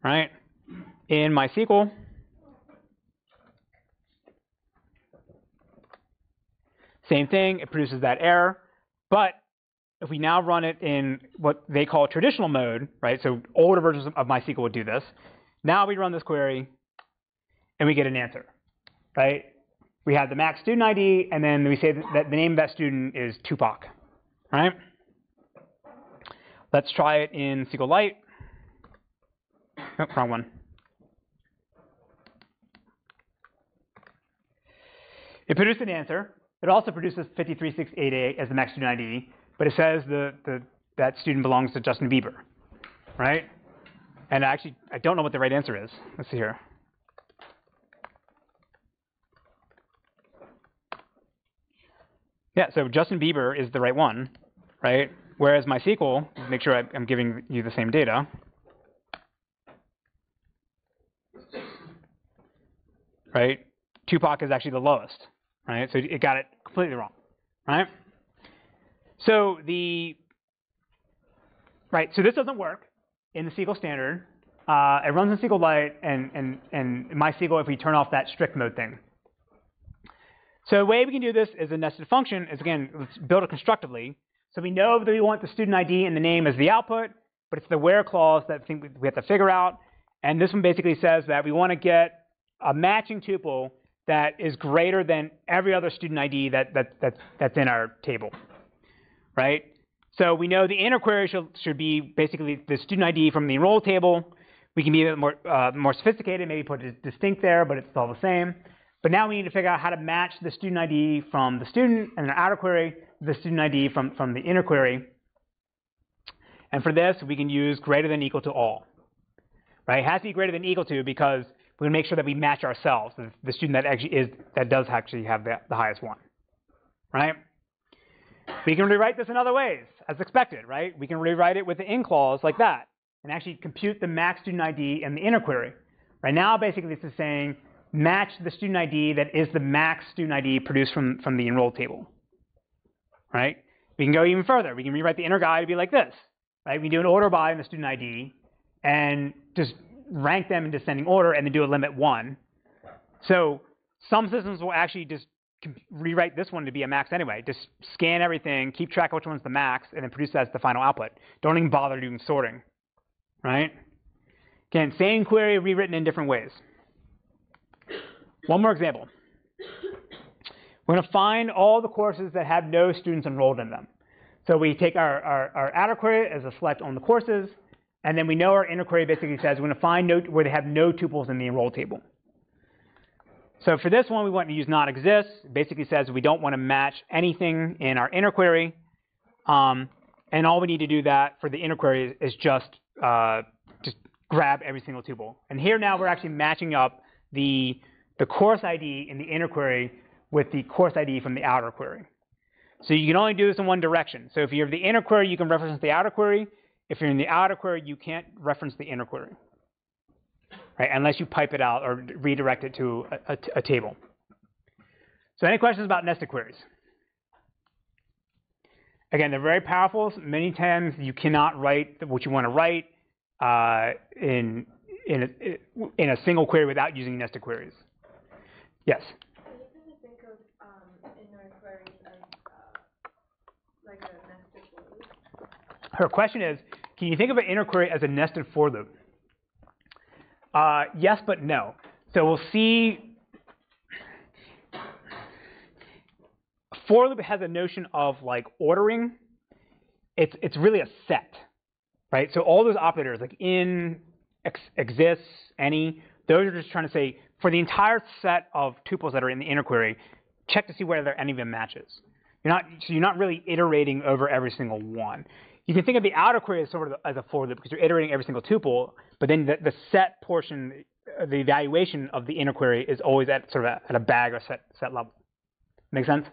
A: right? In MySQL, same thing, it produces that error. But if we now run it in what they call traditional mode, right? So older versions of MySQL would do this. Now we run this query, and we get an answer, right? We have the max student ID, and then we say that the name of that student is Tupac, right? Let's try it in SQLite. Oh, wrong one. It produced an answer. It also produces 53688 as the max student ID, but it says that student belongs to Justin Bieber, right? And actually, I don't know what the right answer is. Let's see here. Yeah, so Justin Bieber is the right one, right? Whereas MySQL, make sure I'm giving you the same data. Right? Tupac is actually the lowest, right? So it got it completely wrong, right? So so this doesn't work in the SQL standard. It runs in SQLite and MySQL if we turn off that strict mode thing. So the way we can do this is a nested function is, again, let's build it constructively. So we know that we want the student ID and the name as the output, but it's the where clause that we have to figure out. And this one basically says that we want to get a matching tuple that is greater than every other student ID that's in our table, right? So we know the inner query should be basically the student ID from the enroll table. We can be a bit more sophisticated, maybe put a distinct there, but it's all the same. But now we need to figure out how to match the student ID from the student and the outer query, the student ID from the inner query. And for this, we can use greater than equal to all, right? It has to be greater than equal to because we want to make sure that we match ourselves, the student that does actually have the highest one, right? We can rewrite this in other ways, as expected, right? We can rewrite it with the in clause like that and actually compute the max student ID in the inner query. Right now, basically, this is saying match the student ID that is the max student ID produced from the enrolled table, right? We can go even further. We can rewrite the inner guide to be like this, right? We do an order by in the student ID and just rank them in descending order and then do a limit 1. So some systems will actually just rewrite this one to be a max anyway. Just scan everything, keep track of which one's the max, and then produce that as the final output. Don't even bother doing sorting, right? Again, same query rewritten in different ways. One more example. We're going to find all the courses that have no students enrolled in them. So we take our outer query as a select on the courses, and then we know our inner query basically says we're going to find where they have no tuples in the enroll table. So for this one, we want to use not exists. It basically says we don't want to match anything in our inner query. And all we need to do that for the inner query is just grab every single tuple. And here now we're actually matching up the course ID in the inner query with the course ID from the outer query. So you can only do this in one direction. So if you're the inner query, you can reference the outer query. If you're in the outer query, you can't reference the inner query, right? Unless you pipe it out or redirect it to a table. So any questions about nested queries? Again, they're very powerful. Many times you cannot write what you want to write in a single query without using nested queries. Yes?
C: Can you kind of think of inner queries as like a nested for loop?
A: Her question is, can you think of an inner query as a nested for loop? Yes, but no. So we'll see. For loop has a notion of like ordering. it's really a set, right? So all those operators like in, exists, any, those are just trying to say for the entire set of tuples that are in the inner query, check to see whether any of them matches. You're not really iterating over every single one. You can think of the outer query as sort of as a for loop because you're iterating every single tuple, but then the set portion, the evaluation of the inner query is always at sort of at a bag or set level. Make sense?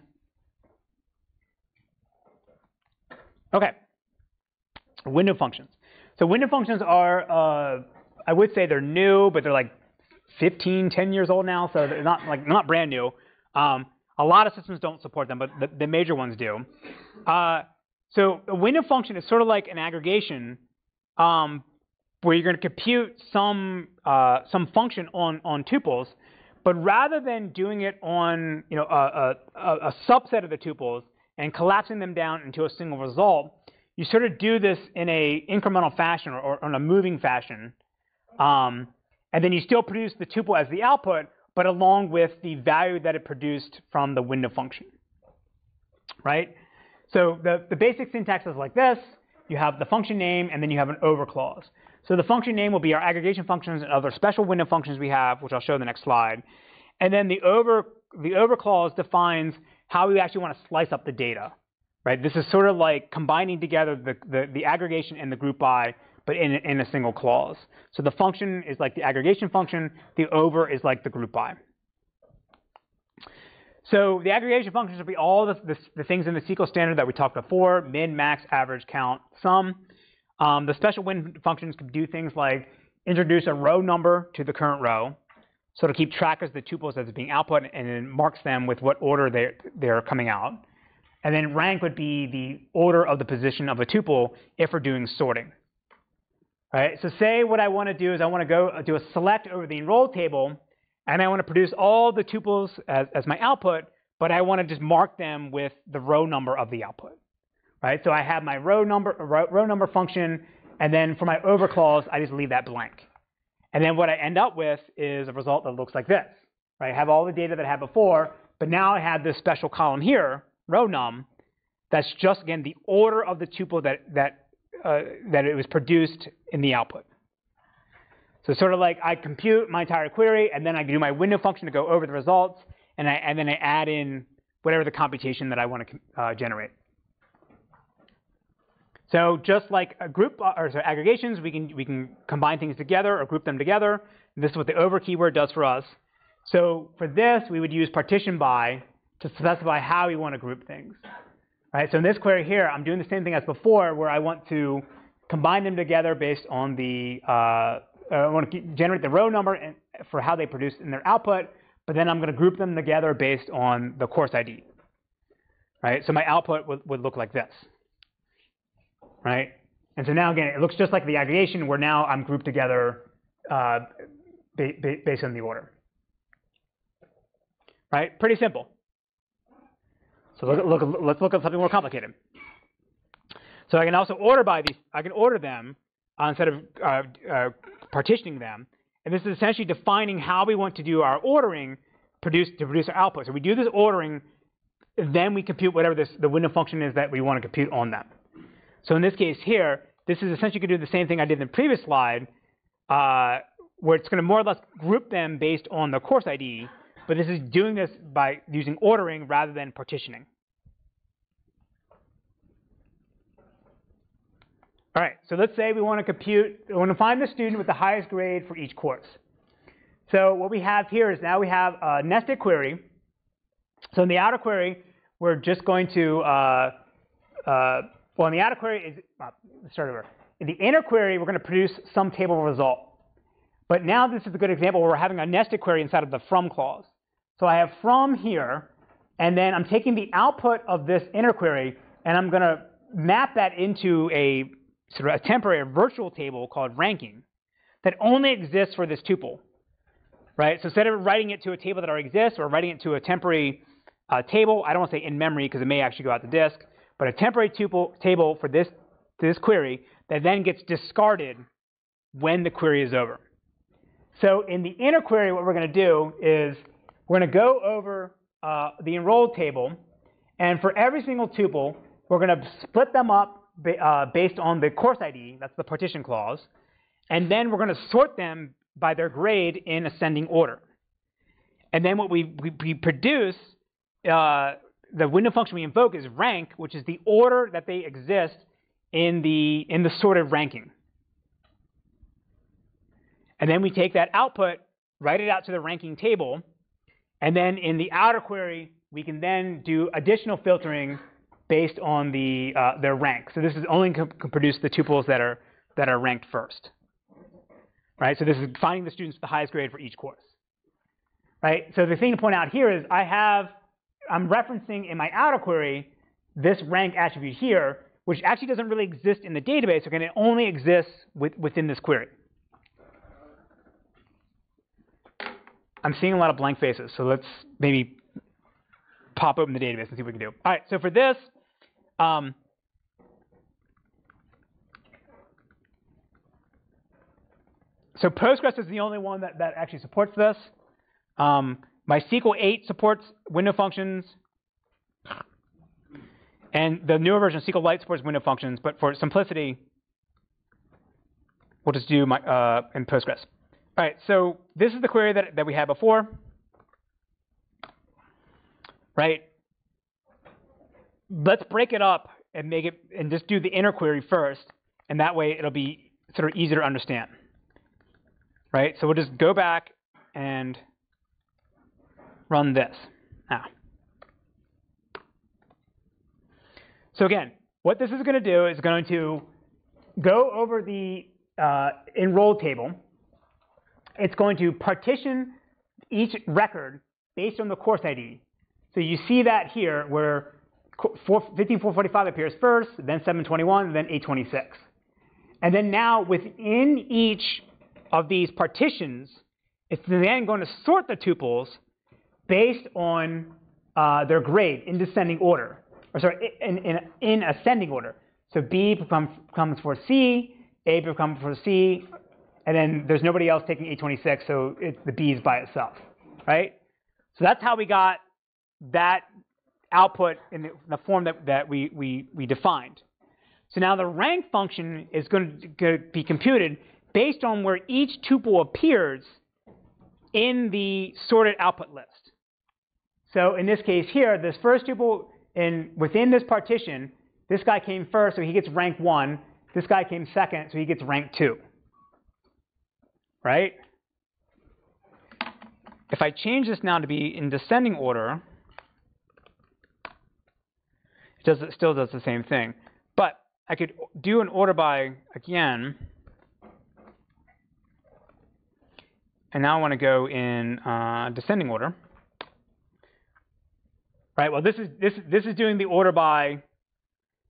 A: Okay. Window functions. So window functions are, I would say they're new, but they're like 10 years old now, so they're not brand new. A lot of systems don't support them, but the major ones do. So a window function is sort of like an aggregation where you're going to compute some function on tuples, but rather than doing it on a subset of the tuples and collapsing them down into a single result, you sort of do this in a incremental fashion or in a moving fashion, and then you still produce the tuple as the output, but along with the value that it produced from the window function, right? So the basic syntax is like this. You have the function name, and then you have an over clause. So the function name will be our aggregation functions and other special window functions we have, which I'll show in the next slide. And then the over clause defines how we actually want to slice up the data, right? This is sort of like combining together the aggregation and the group by, but in a single clause. So the function is like the aggregation function. The over is like the group by. So the aggregation functions will be all the things in the SQL standard that we talked before: min, max, average, count, sum. The special window functions can do things like introduce a row number to the current row, so to keep track of the tuples that's being output and then marks them with what order they're coming out. And then rank would be the order of the position of a tuple if we're doing sorting. All right, so say what I want to do is I want to go do a select over the enrolled table, and I want to produce all the tuples as my output, but I want to just mark them with the row number of the output. Right, so I have my row number function, and then for my over clause, I just leave that blank. And then what I end up with is a result that looks like this. Right, I have all the data that I had before, but now I have this special column here, row num, that's just again the order of the tuple that it was produced in the output. So sort of like I compute my entire query, and then I do my window function to go over the results, and then I add in whatever the computation that I want to generate. So just like a group or aggregations, we can combine things together or group them together. And this is what the over keyword does for us. So for this, we would use partition by to specify how we want to group things. Right, so in this query here, I'm doing the same thing as before, where I want to combine them together based on the I want to generate the row number for how they produce in their output, but then I'm going to group them together based on the course ID. Right, so my output would look like this. Right, and so now again, it looks just like the aggregation, where now I'm grouped together based on the order. Right, pretty simple. So let's look at something more complicated. So I can also order by these. I can order them instead of partitioning them. And this is essentially defining how we want to do our ordering to produce our output. So we do this ordering, then we compute whatever the window function is that we want to compute on them. So in this case here, this is essentially going to do the same thing I did in the previous slide, where it's going to more or less group them based on the course ID. But this is doing this by using ordering rather than partitioning. All right, so let's say we want to find the student with the highest grade for each course. So what we have here is now we have a nested query. So in the outer query, we're just going to, in the outer query, let's start over. In the inner query, we're going to produce some table result. But now this is a good example where we're having a nested query inside of the from clause. So I have from here, and then I'm taking the output of this inner query, and I'm going to map that into a sort of a temporary virtual table called ranking that only exists for this tuple. Right? So instead of writing it to a table that already exists or writing it to a temporary table, I don't want to say in memory because it may actually go out the disk, but a temporary table for this query that then gets discarded when the query is over. So in the inner query, what we're going to do is we're going to go over the enrolled table, and for every single tuple, we're going to split them up based on the course ID, that's the partition clause, and then we're going to sort them by their grade in ascending order. And then what we produce, the window function we invoke is rank, which is the order that they exist in the sorted ranking. And then we take that output, write it out to the ranking table, and then in the outer query, we can then do additional filtering based on their rank. So this is only can produce the tuples that are ranked first, right? So this is finding the students with the highest grade for each course, right? So the thing to point out here is I'm referencing in my outer query this rank attribute here, which actually doesn't really exist in the database. Again, it only exists within this query. I'm seeing a lot of blank faces, so let's maybe pop open the database and see what we can do. All right, so for this, so Postgres is the only one that actually supports this. MySQL 8 supports window functions, and the newer version of SQLite supports window functions, but for simplicity, we'll just do in Postgres. All right, so this is the query that we had before, right? Let's break it up and make it and just do the inner query first, and that way it'll be sort of easier to understand, right? So we'll just go back and run this now. So again, what this is going to do is going to go over the enrolled table. It's going to partition each record based on the course ID. So you see that here where 15445 appears first, then 721, then 826. And then now within each of these partitions, it's then going to sort the tuples based on their grade in descending order. Or sorry, in ascending order. So B comes for C, A becomes for C, and then there's nobody else taking 826, so the B is by itself, right? So that's how we got that output in the form that we defined. So now the rank function is going to be computed based on where each tuple appears in the sorted output list. So in this case here, this first tuple within this partition, this guy came first, so he gets rank 1. This guy came second, so he gets rank 2. Right? If I change this now to be in descending order, it still does the same thing. But I could do an order by again. And now I want to go in descending order. Right, well, this is doing the order by,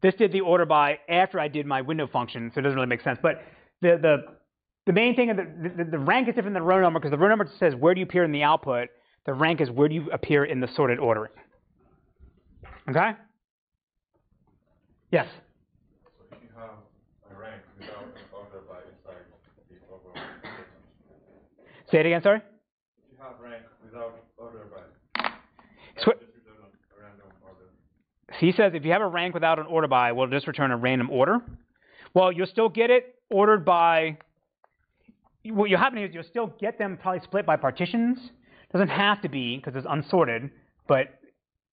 A: this did the order by after I did my window function, so it doesn't really make sense. But the main thing, the rank is different than the row number, because the row number says where do you appear in the output. The rank is where do you appear in the sorted ordering. Okay? Yes?
B: So if you have a rank without an order by inside the overall partition.
A: Say it again, sorry?
B: If you have rank without order by,
A: So,
B: just return a random order.
A: he says if you have a rank without an order by, we'll just return a random order. Well, you'll still get it ordered by, what you'll happen is you'll still get them probably split by partitions. Doesn't have to be because it's unsorted, but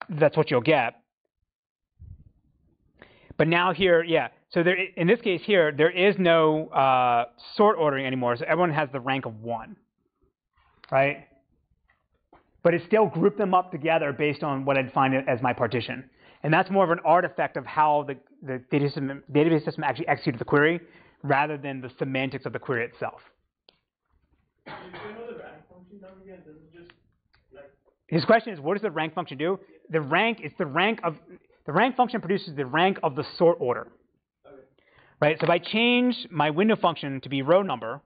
A: that's what you'll get. But now here, yeah, so there, in this case here, there is no sort ordering anymore, so everyone has the rank of 1, right? But it still grouped them up together based on what I'd find as my partition. And that's more of an artifact of how the database system actually executed the query rather than the semantics of the query itself.
B: Do you know the rank function now again? Does it just like...
A: His question is, what does the rank function do? The rank is the rank function produces the rank of the sort order. Okay. Right? So if I change my window function to be row number,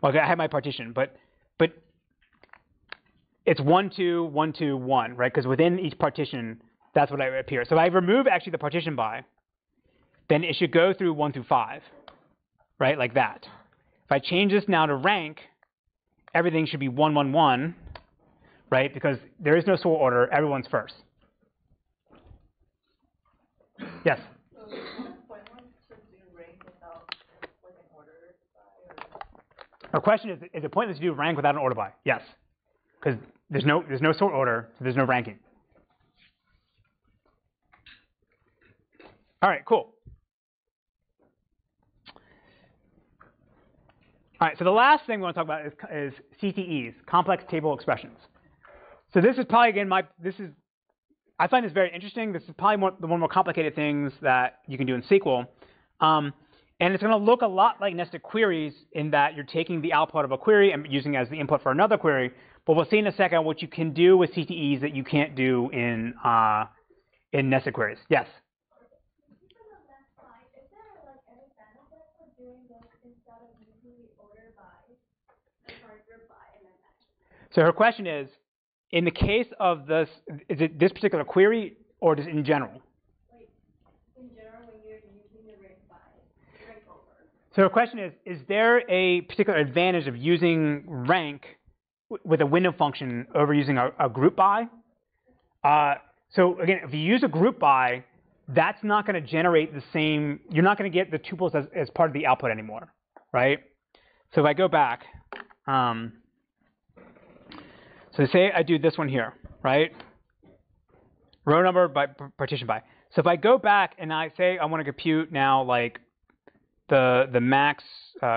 A: well, I have my partition, but it's 1, 2, 1, 2, 1, right? Because within each partition, that's what I appear. So if I remove actually the partition by, then it should go through 1 through 5, right? Like that. If I change this now to rank, everything should be 1, 1, 1, right? Because there is no sort order, everyone's first. Yes?
C: So is it pointless to do rank without like an order by or?
A: Our question is it pointless to do rank without an order by? Yes. Because there's no sort order, so there's no ranking. All right, cool. All right, so the last thing we want to talk about is CTEs, complex table expressions. So this is probably, again, I find this very interesting. This is probably one of the more complicated things that you can do in SQL. And it's going to look a lot like nested queries in that you're taking the output of a query and using it as the input for another query. But we'll see in a second what you can do with CTEs that you can't do in nested queries. Yes? So her question is, in the case of this, is it this particular query or just in general?
C: Like, in general, when you're using the rank by, rank over.
A: So her question is there a particular advantage of using rank with a window function over using a group by? So again, if you use a group by, that's not going to generate the same, you're not going to get the tuples as part of the output anymore, right? So if I go back, so say I do this one here, right? Row number by partition by. So if I go back and I say I want to compute now like the max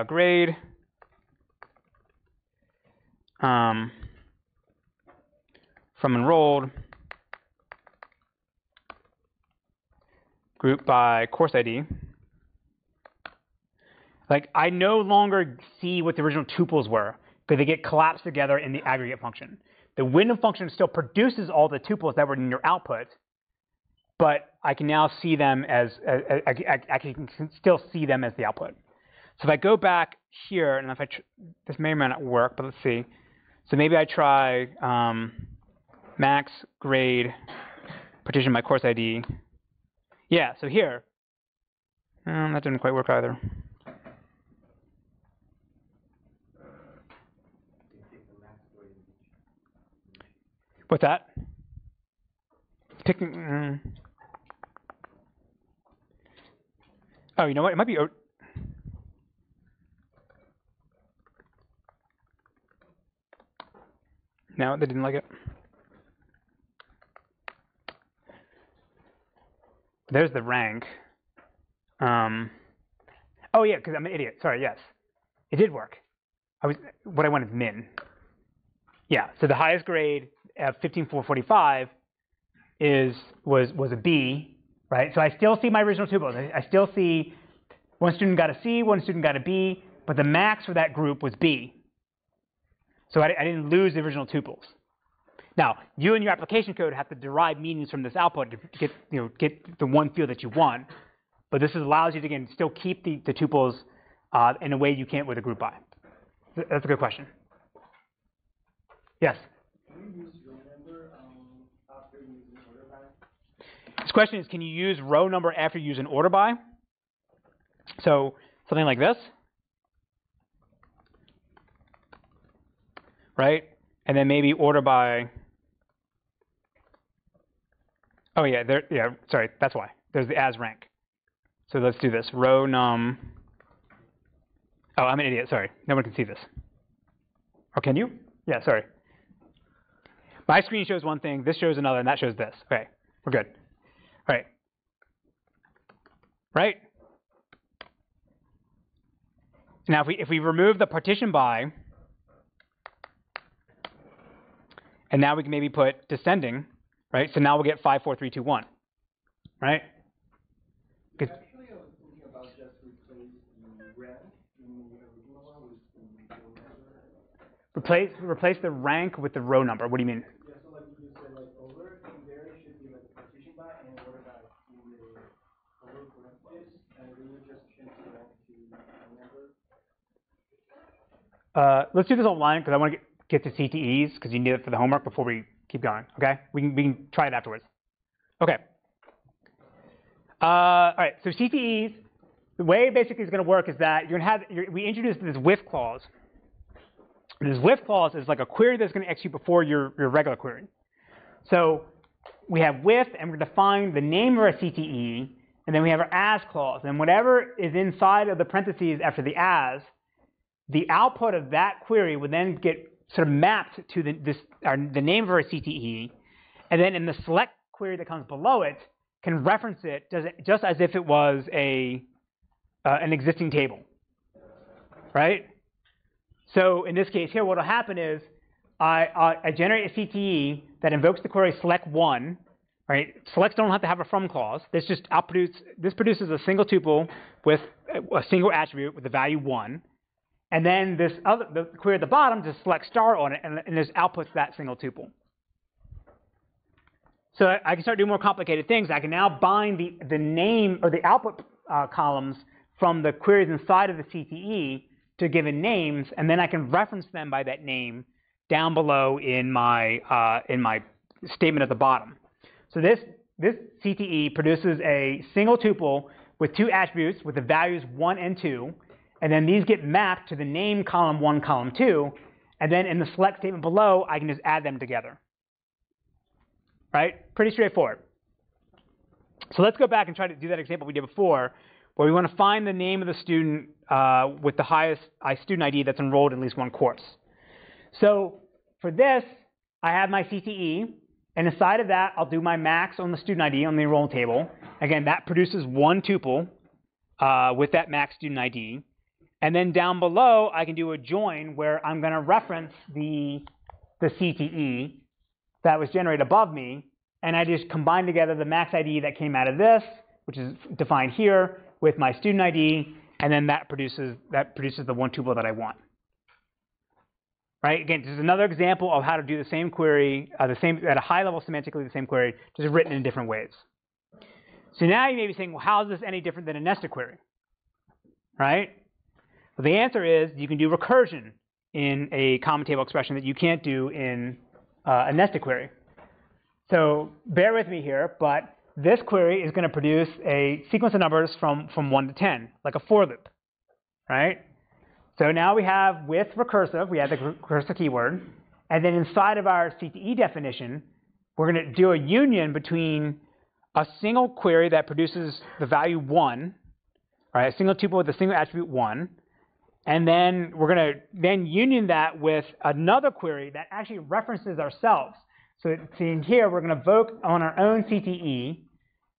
A: grade from enrolled group by course ID, like I no longer see what the original tuples were because they get collapsed together in the aggregate function. The window function still produces all the tuples that were in your output, but I can now see them as I can still see them as the output. So if I go back here, and if this may or may not work, but let's see. So maybe I try max grade partition by course ID. Yeah, so here, that didn't quite work either. What's that? Picking. Oh, you know what? It might be. No, they didn't like it. There's the rank. Oh yeah, because I'm an idiot. Sorry. Yes, it did work. What I wanted is min. Yeah. So the highest grade at 15445 was a B, right? So I still see my original tuples. I still see one student got a C, one student got a B, but the max for that group was B. So I didn't lose the original tuples. Now, you and your application code have to derive meanings from this output to get the one field that you want. But this allows you to, again, still keep the tuples in a way you can't with a group by. That's a good question. Yes?
D: Can you use row number after using order by?
A: This question is, can you use row number after you use an order by? So something like this, right? And then maybe order by. Oh yeah, sorry, that's why. There's the as rank. So let's do this. Row num. Oh, I'm an idiot. Sorry, no one can see this. Or can you? Yeah, sorry. My screen shows one thing, this shows another, and that shows this. Okay, we're good. All right. Right? Now, if we remove the partition by, and now we can maybe put descending, right? So now we'll get 5, 4, 3, 2, 1, right?
D: Actually, I was thinking about just replace the rank in the original one with the row number.
A: Replace the rank with the row number. What do you mean?
D: Yeah, so like you said, like over, in there it should be like a partition by and order by in the over parentheses, and then you just change the rank to row number.
A: Let's do this online because I want to get to CTEs because you need it for the homework before we keep going. Okay, we can try it afterwards. Okay. All right. So CTEs, the way it basically is going to work is that you're going to have we introduced this with clause. This with clause is like a query that's going to execute before your regular query. So we have with, and we're defining the name of our CTE, and then we have our as clause. And whatever is inside of the parentheses after the as, the output of that query would then get sort of mapped to the name of our CTE, and then in the select query that comes below it, can reference it just as if it was an existing table, right? So in this case here, what will happen is I generate a CTE that invokes the query select one, right? Selects don't have to have a from clause. This just produces a single tuple with a single attribute with the value 1. And then the query at the bottom just select star on it, and just outputs that single tuple. So I can start doing more complicated things. I can now bind the name or the output columns from the queries inside of the CTE to given names, and then I can reference them by that name down below in my statement at the bottom. So this CTE produces a single tuple with 2 attributes with the values 1 and 2, and then these get mapped to the name column 1, column 2, and then in the select statement below, I can just add them together. Right? Pretty straightforward. So let's go back and try to do that example we did before, where we want to find the name of the student with the highest student ID that's enrolled in at least one course. So for this, I have my CTE, and inside of that, I'll do my max on the student ID on the enrollment table. Again, that produces one tuple with that max student ID. And then down below, I can do a join where I'm going to reference the CTE that was generated above me, and I just combine together the max ID that came out of this, which is defined here, with my student ID, and then that produces the one tuple that I want. Right? Again, this is another example of how to do the same query, at a high level semantically the same query, just written in different ways. So now you may be saying, well, how is this any different than a nested query? Right? Well, the answer is you can do recursion in a common table expression that you can't do in a nested query. So bear with me here, but this query is going to produce a sequence of numbers from 1 to 10, like a for loop, right? So now we have with recursive, we have the recursive keyword, and then inside of our CTE definition, we're going to do a union between a single query that produces the value 1, right, a single tuple with a single attribute 1, and then we're going to union that with another query that actually references ourselves. So in here, we're going to invoke on our own CTE,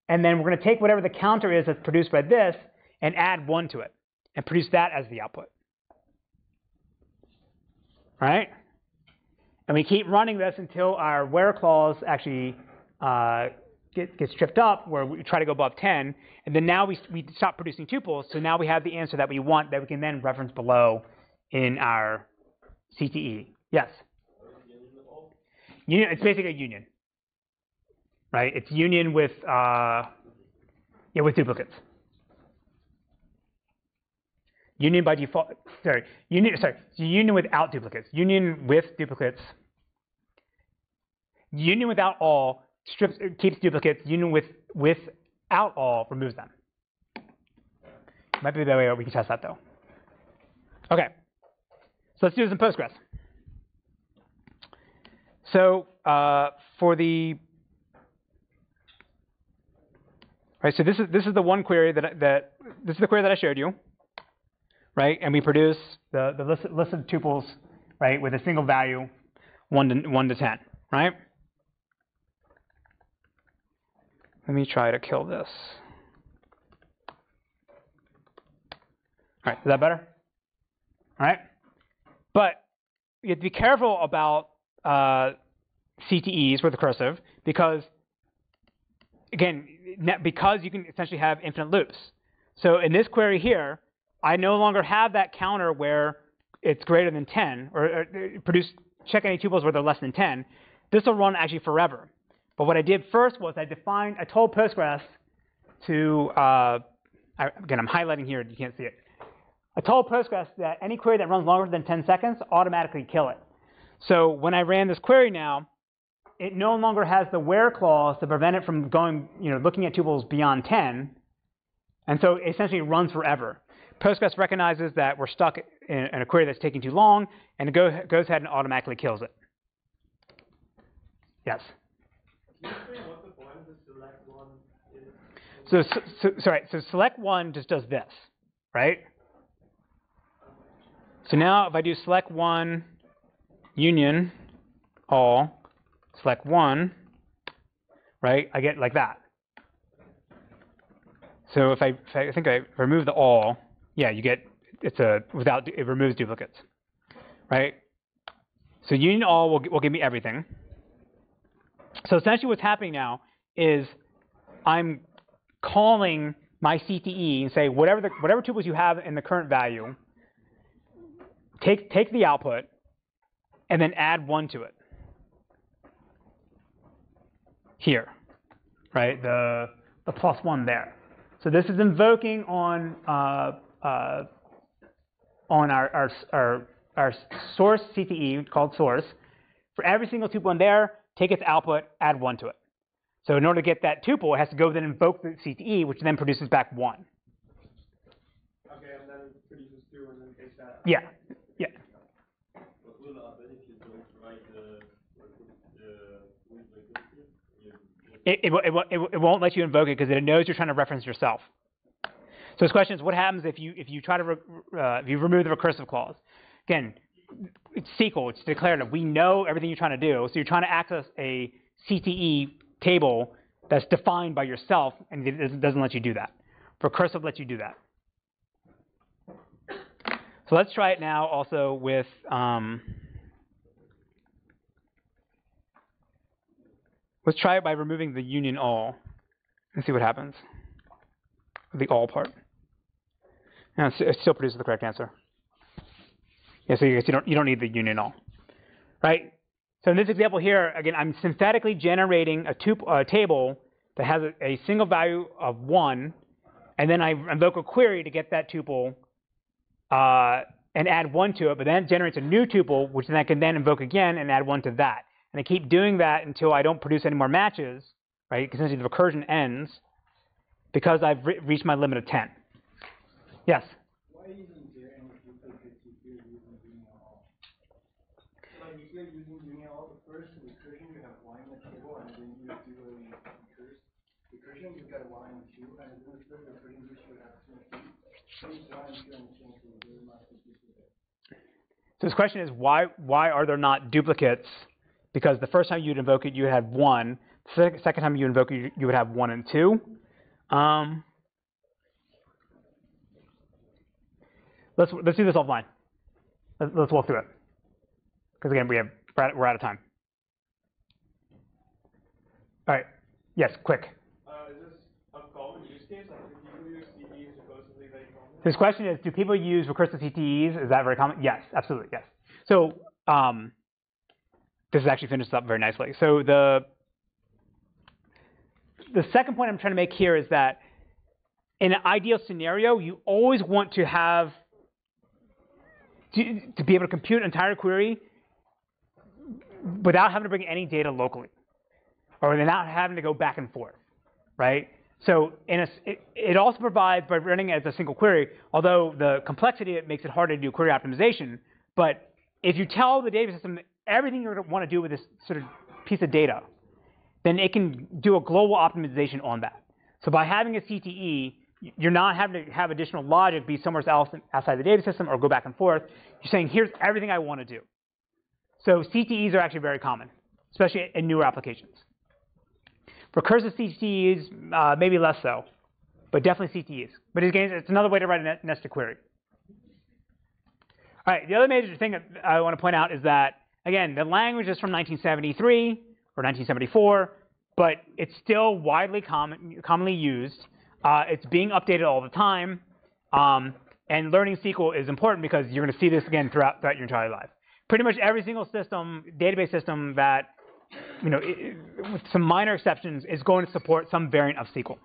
A: and then we're going to take whatever the counter is that's produced by this and add 1 to it and produce that as the output. Right? And we keep running this until our where clause actually gets tripped up, where we try to go above 10, and then now we stop producing tuples, so now we have the answer that we want that we can then reference below in our CTE. Yes? Union, it's basically a union, right? It's union with duplicates. Union by default, union without duplicates. Union with duplicates. Union without all keeps duplicates. Union without all removes them. Might be the way we can test that though. Okay, so let's do this in Postgres. So so this is the one query this is the query that I showed you, right? And we produce the list of tuples, right, with a single value, 1 to 10, right? Let me try to kill this. All right, is that better? All right, but you have to be careful about CTEs with recursive because, again, because you can essentially have infinite loops. So in this query here, I no longer have that counter where it's greater than 10 or check any tuples where they're less than 10. This will run actually forever. But what I did first was I told Postgres to, again, I'm highlighting here, you can't see it. I told Postgres that any query that runs longer than 10 seconds, automatically kill it. So when I ran this query now, it no longer has the where clause to prevent it from going, looking at tuples beyond 10. And so it essentially runs forever. Postgres recognizes that we're stuck in a query that's taking too long, and it goes ahead and automatically kills it. Yes?
D: Can you explain what the point of the select one is?
A: So select one just does this, right? So now if I do select one, union, all, select one, right? I get like that. So if I think I remove the all, yeah, you get it removes duplicates, right? So union all will give me everything. So essentially what's happening now is I'm calling my CTE and say whatever tuples you have in the current value, take the output and then add 1 to it. Here, right? The +1 there. So this is invoking on our source CTE called source. For every single tuple in there, take its output, add 1 to it. So in order to get that tuple, it has to go then invoke the CTE, which then produces back 1.
D: Okay, and then it produces 2 and then takes that.
A: Yeah, yeah.
B: What will happen if you don't write the
A: It won't let you invoke it because it knows you're trying to reference yourself. So this question is, what happens if you try to if you remove the recursive clause? Again, it's SQL, it's declarative. We know everything you're trying to do, so you're trying to access a CTE table that's defined by yourself, and it doesn't let you do that. Recursive lets you do that. So let's try it now also with let's try it by removing the union all and see what happens. The all part. And it still produces the correct answer. Yeah, so you don't need the union all, right? So in this example here, again, I'm synthetically generating a table that has a single value of 1, and then I invoke a query to get that tuple and add 1 to it, but then it generates a new tuple, which then I can then invoke again and add 1 to that. And I keep doing that until I don't produce any more matches, right? Because essentially the recursion ends because I've reached my limit of 10. Yes?
D: Why isn't there any duplicates if you're using union all? Like if you're using union all, the first recursion you have 1 in the table, and then you do a recursion, you get 1 and 2, and then the third recursion you should have 2 and 3. So it's 1 and 2 and change, so there must be duplicates.
A: So this question is, why are there not duplicates? Because the first time you'd invoke it, you would have 1. The second time you invoke it, you would have 1 and 2. Let's do this offline. Let's walk through it. Because again, we're out of time. All right. Yes, quick.
B: Is this a common use case? Like, do people use CTEs recursively very common?
A: His question is, do people use recursive CTEs? Is that very common? Yes, absolutely, yes. So this actually finishes up very nicely. So the second point I'm trying to make here is that in an ideal scenario, you always want to have to be able to compute an entire query without having to bring any data locally, or without having to go back and forth, right? So it also provides, by running it as a single query, although the complexity it makes it harder to do query optimization, but if you tell the database system everything you want to do with this sort of piece of data, then it can do a global optimization on that. So by having a CTE, you're not having to have additional logic be somewhere else outside the data system or go back and forth. You're saying, here's everything I want to do. So CTEs are actually very common, especially in newer applications. Recursive CTEs, maybe less so, but definitely CTEs. But again, it's another way to write a nested query. All right, the other major thing that I want to point out is that, again, the language is from 1973 or 1974, but it's still widely commonly used. It's being updated all the time, and learning SQL is important because you're going to see this again throughout your entire life. Pretty much every single system, database system that, with some minor exceptions, is going to support some variant of SQL.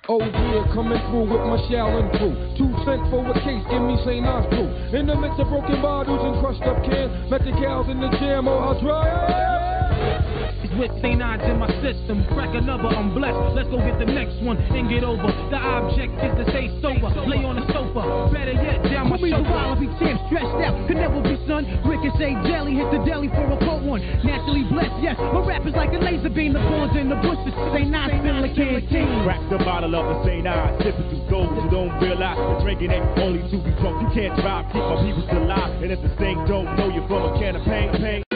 E: Oh yeah, coming through with my showering crew. 2 cents for a case, give me St. Nas brew. In the midst of broken bottles and crushed up cans, met the cows in the jam, oh I'll try. It's with St. Nas in my system. Crack another, I'm blessed. Let's go get the next one and get over. The object is to stay sober. Lay on the sofa. Better yet, down my shoulder. I'll be champ, stressed out. Could never be son. Ricochet jelly, hit the deli for a cold one. Naturally blessed, yes. My rap is like a laser.
F: laser beam the bullets in the bushes. Say not still a canteen.
G: Crack the bottle up and say nah. Sipping through gold, you don't realize the drinking ain't only to be drunk. You can't drive, keep my people alive. And if the thing don't know you from a can of pain.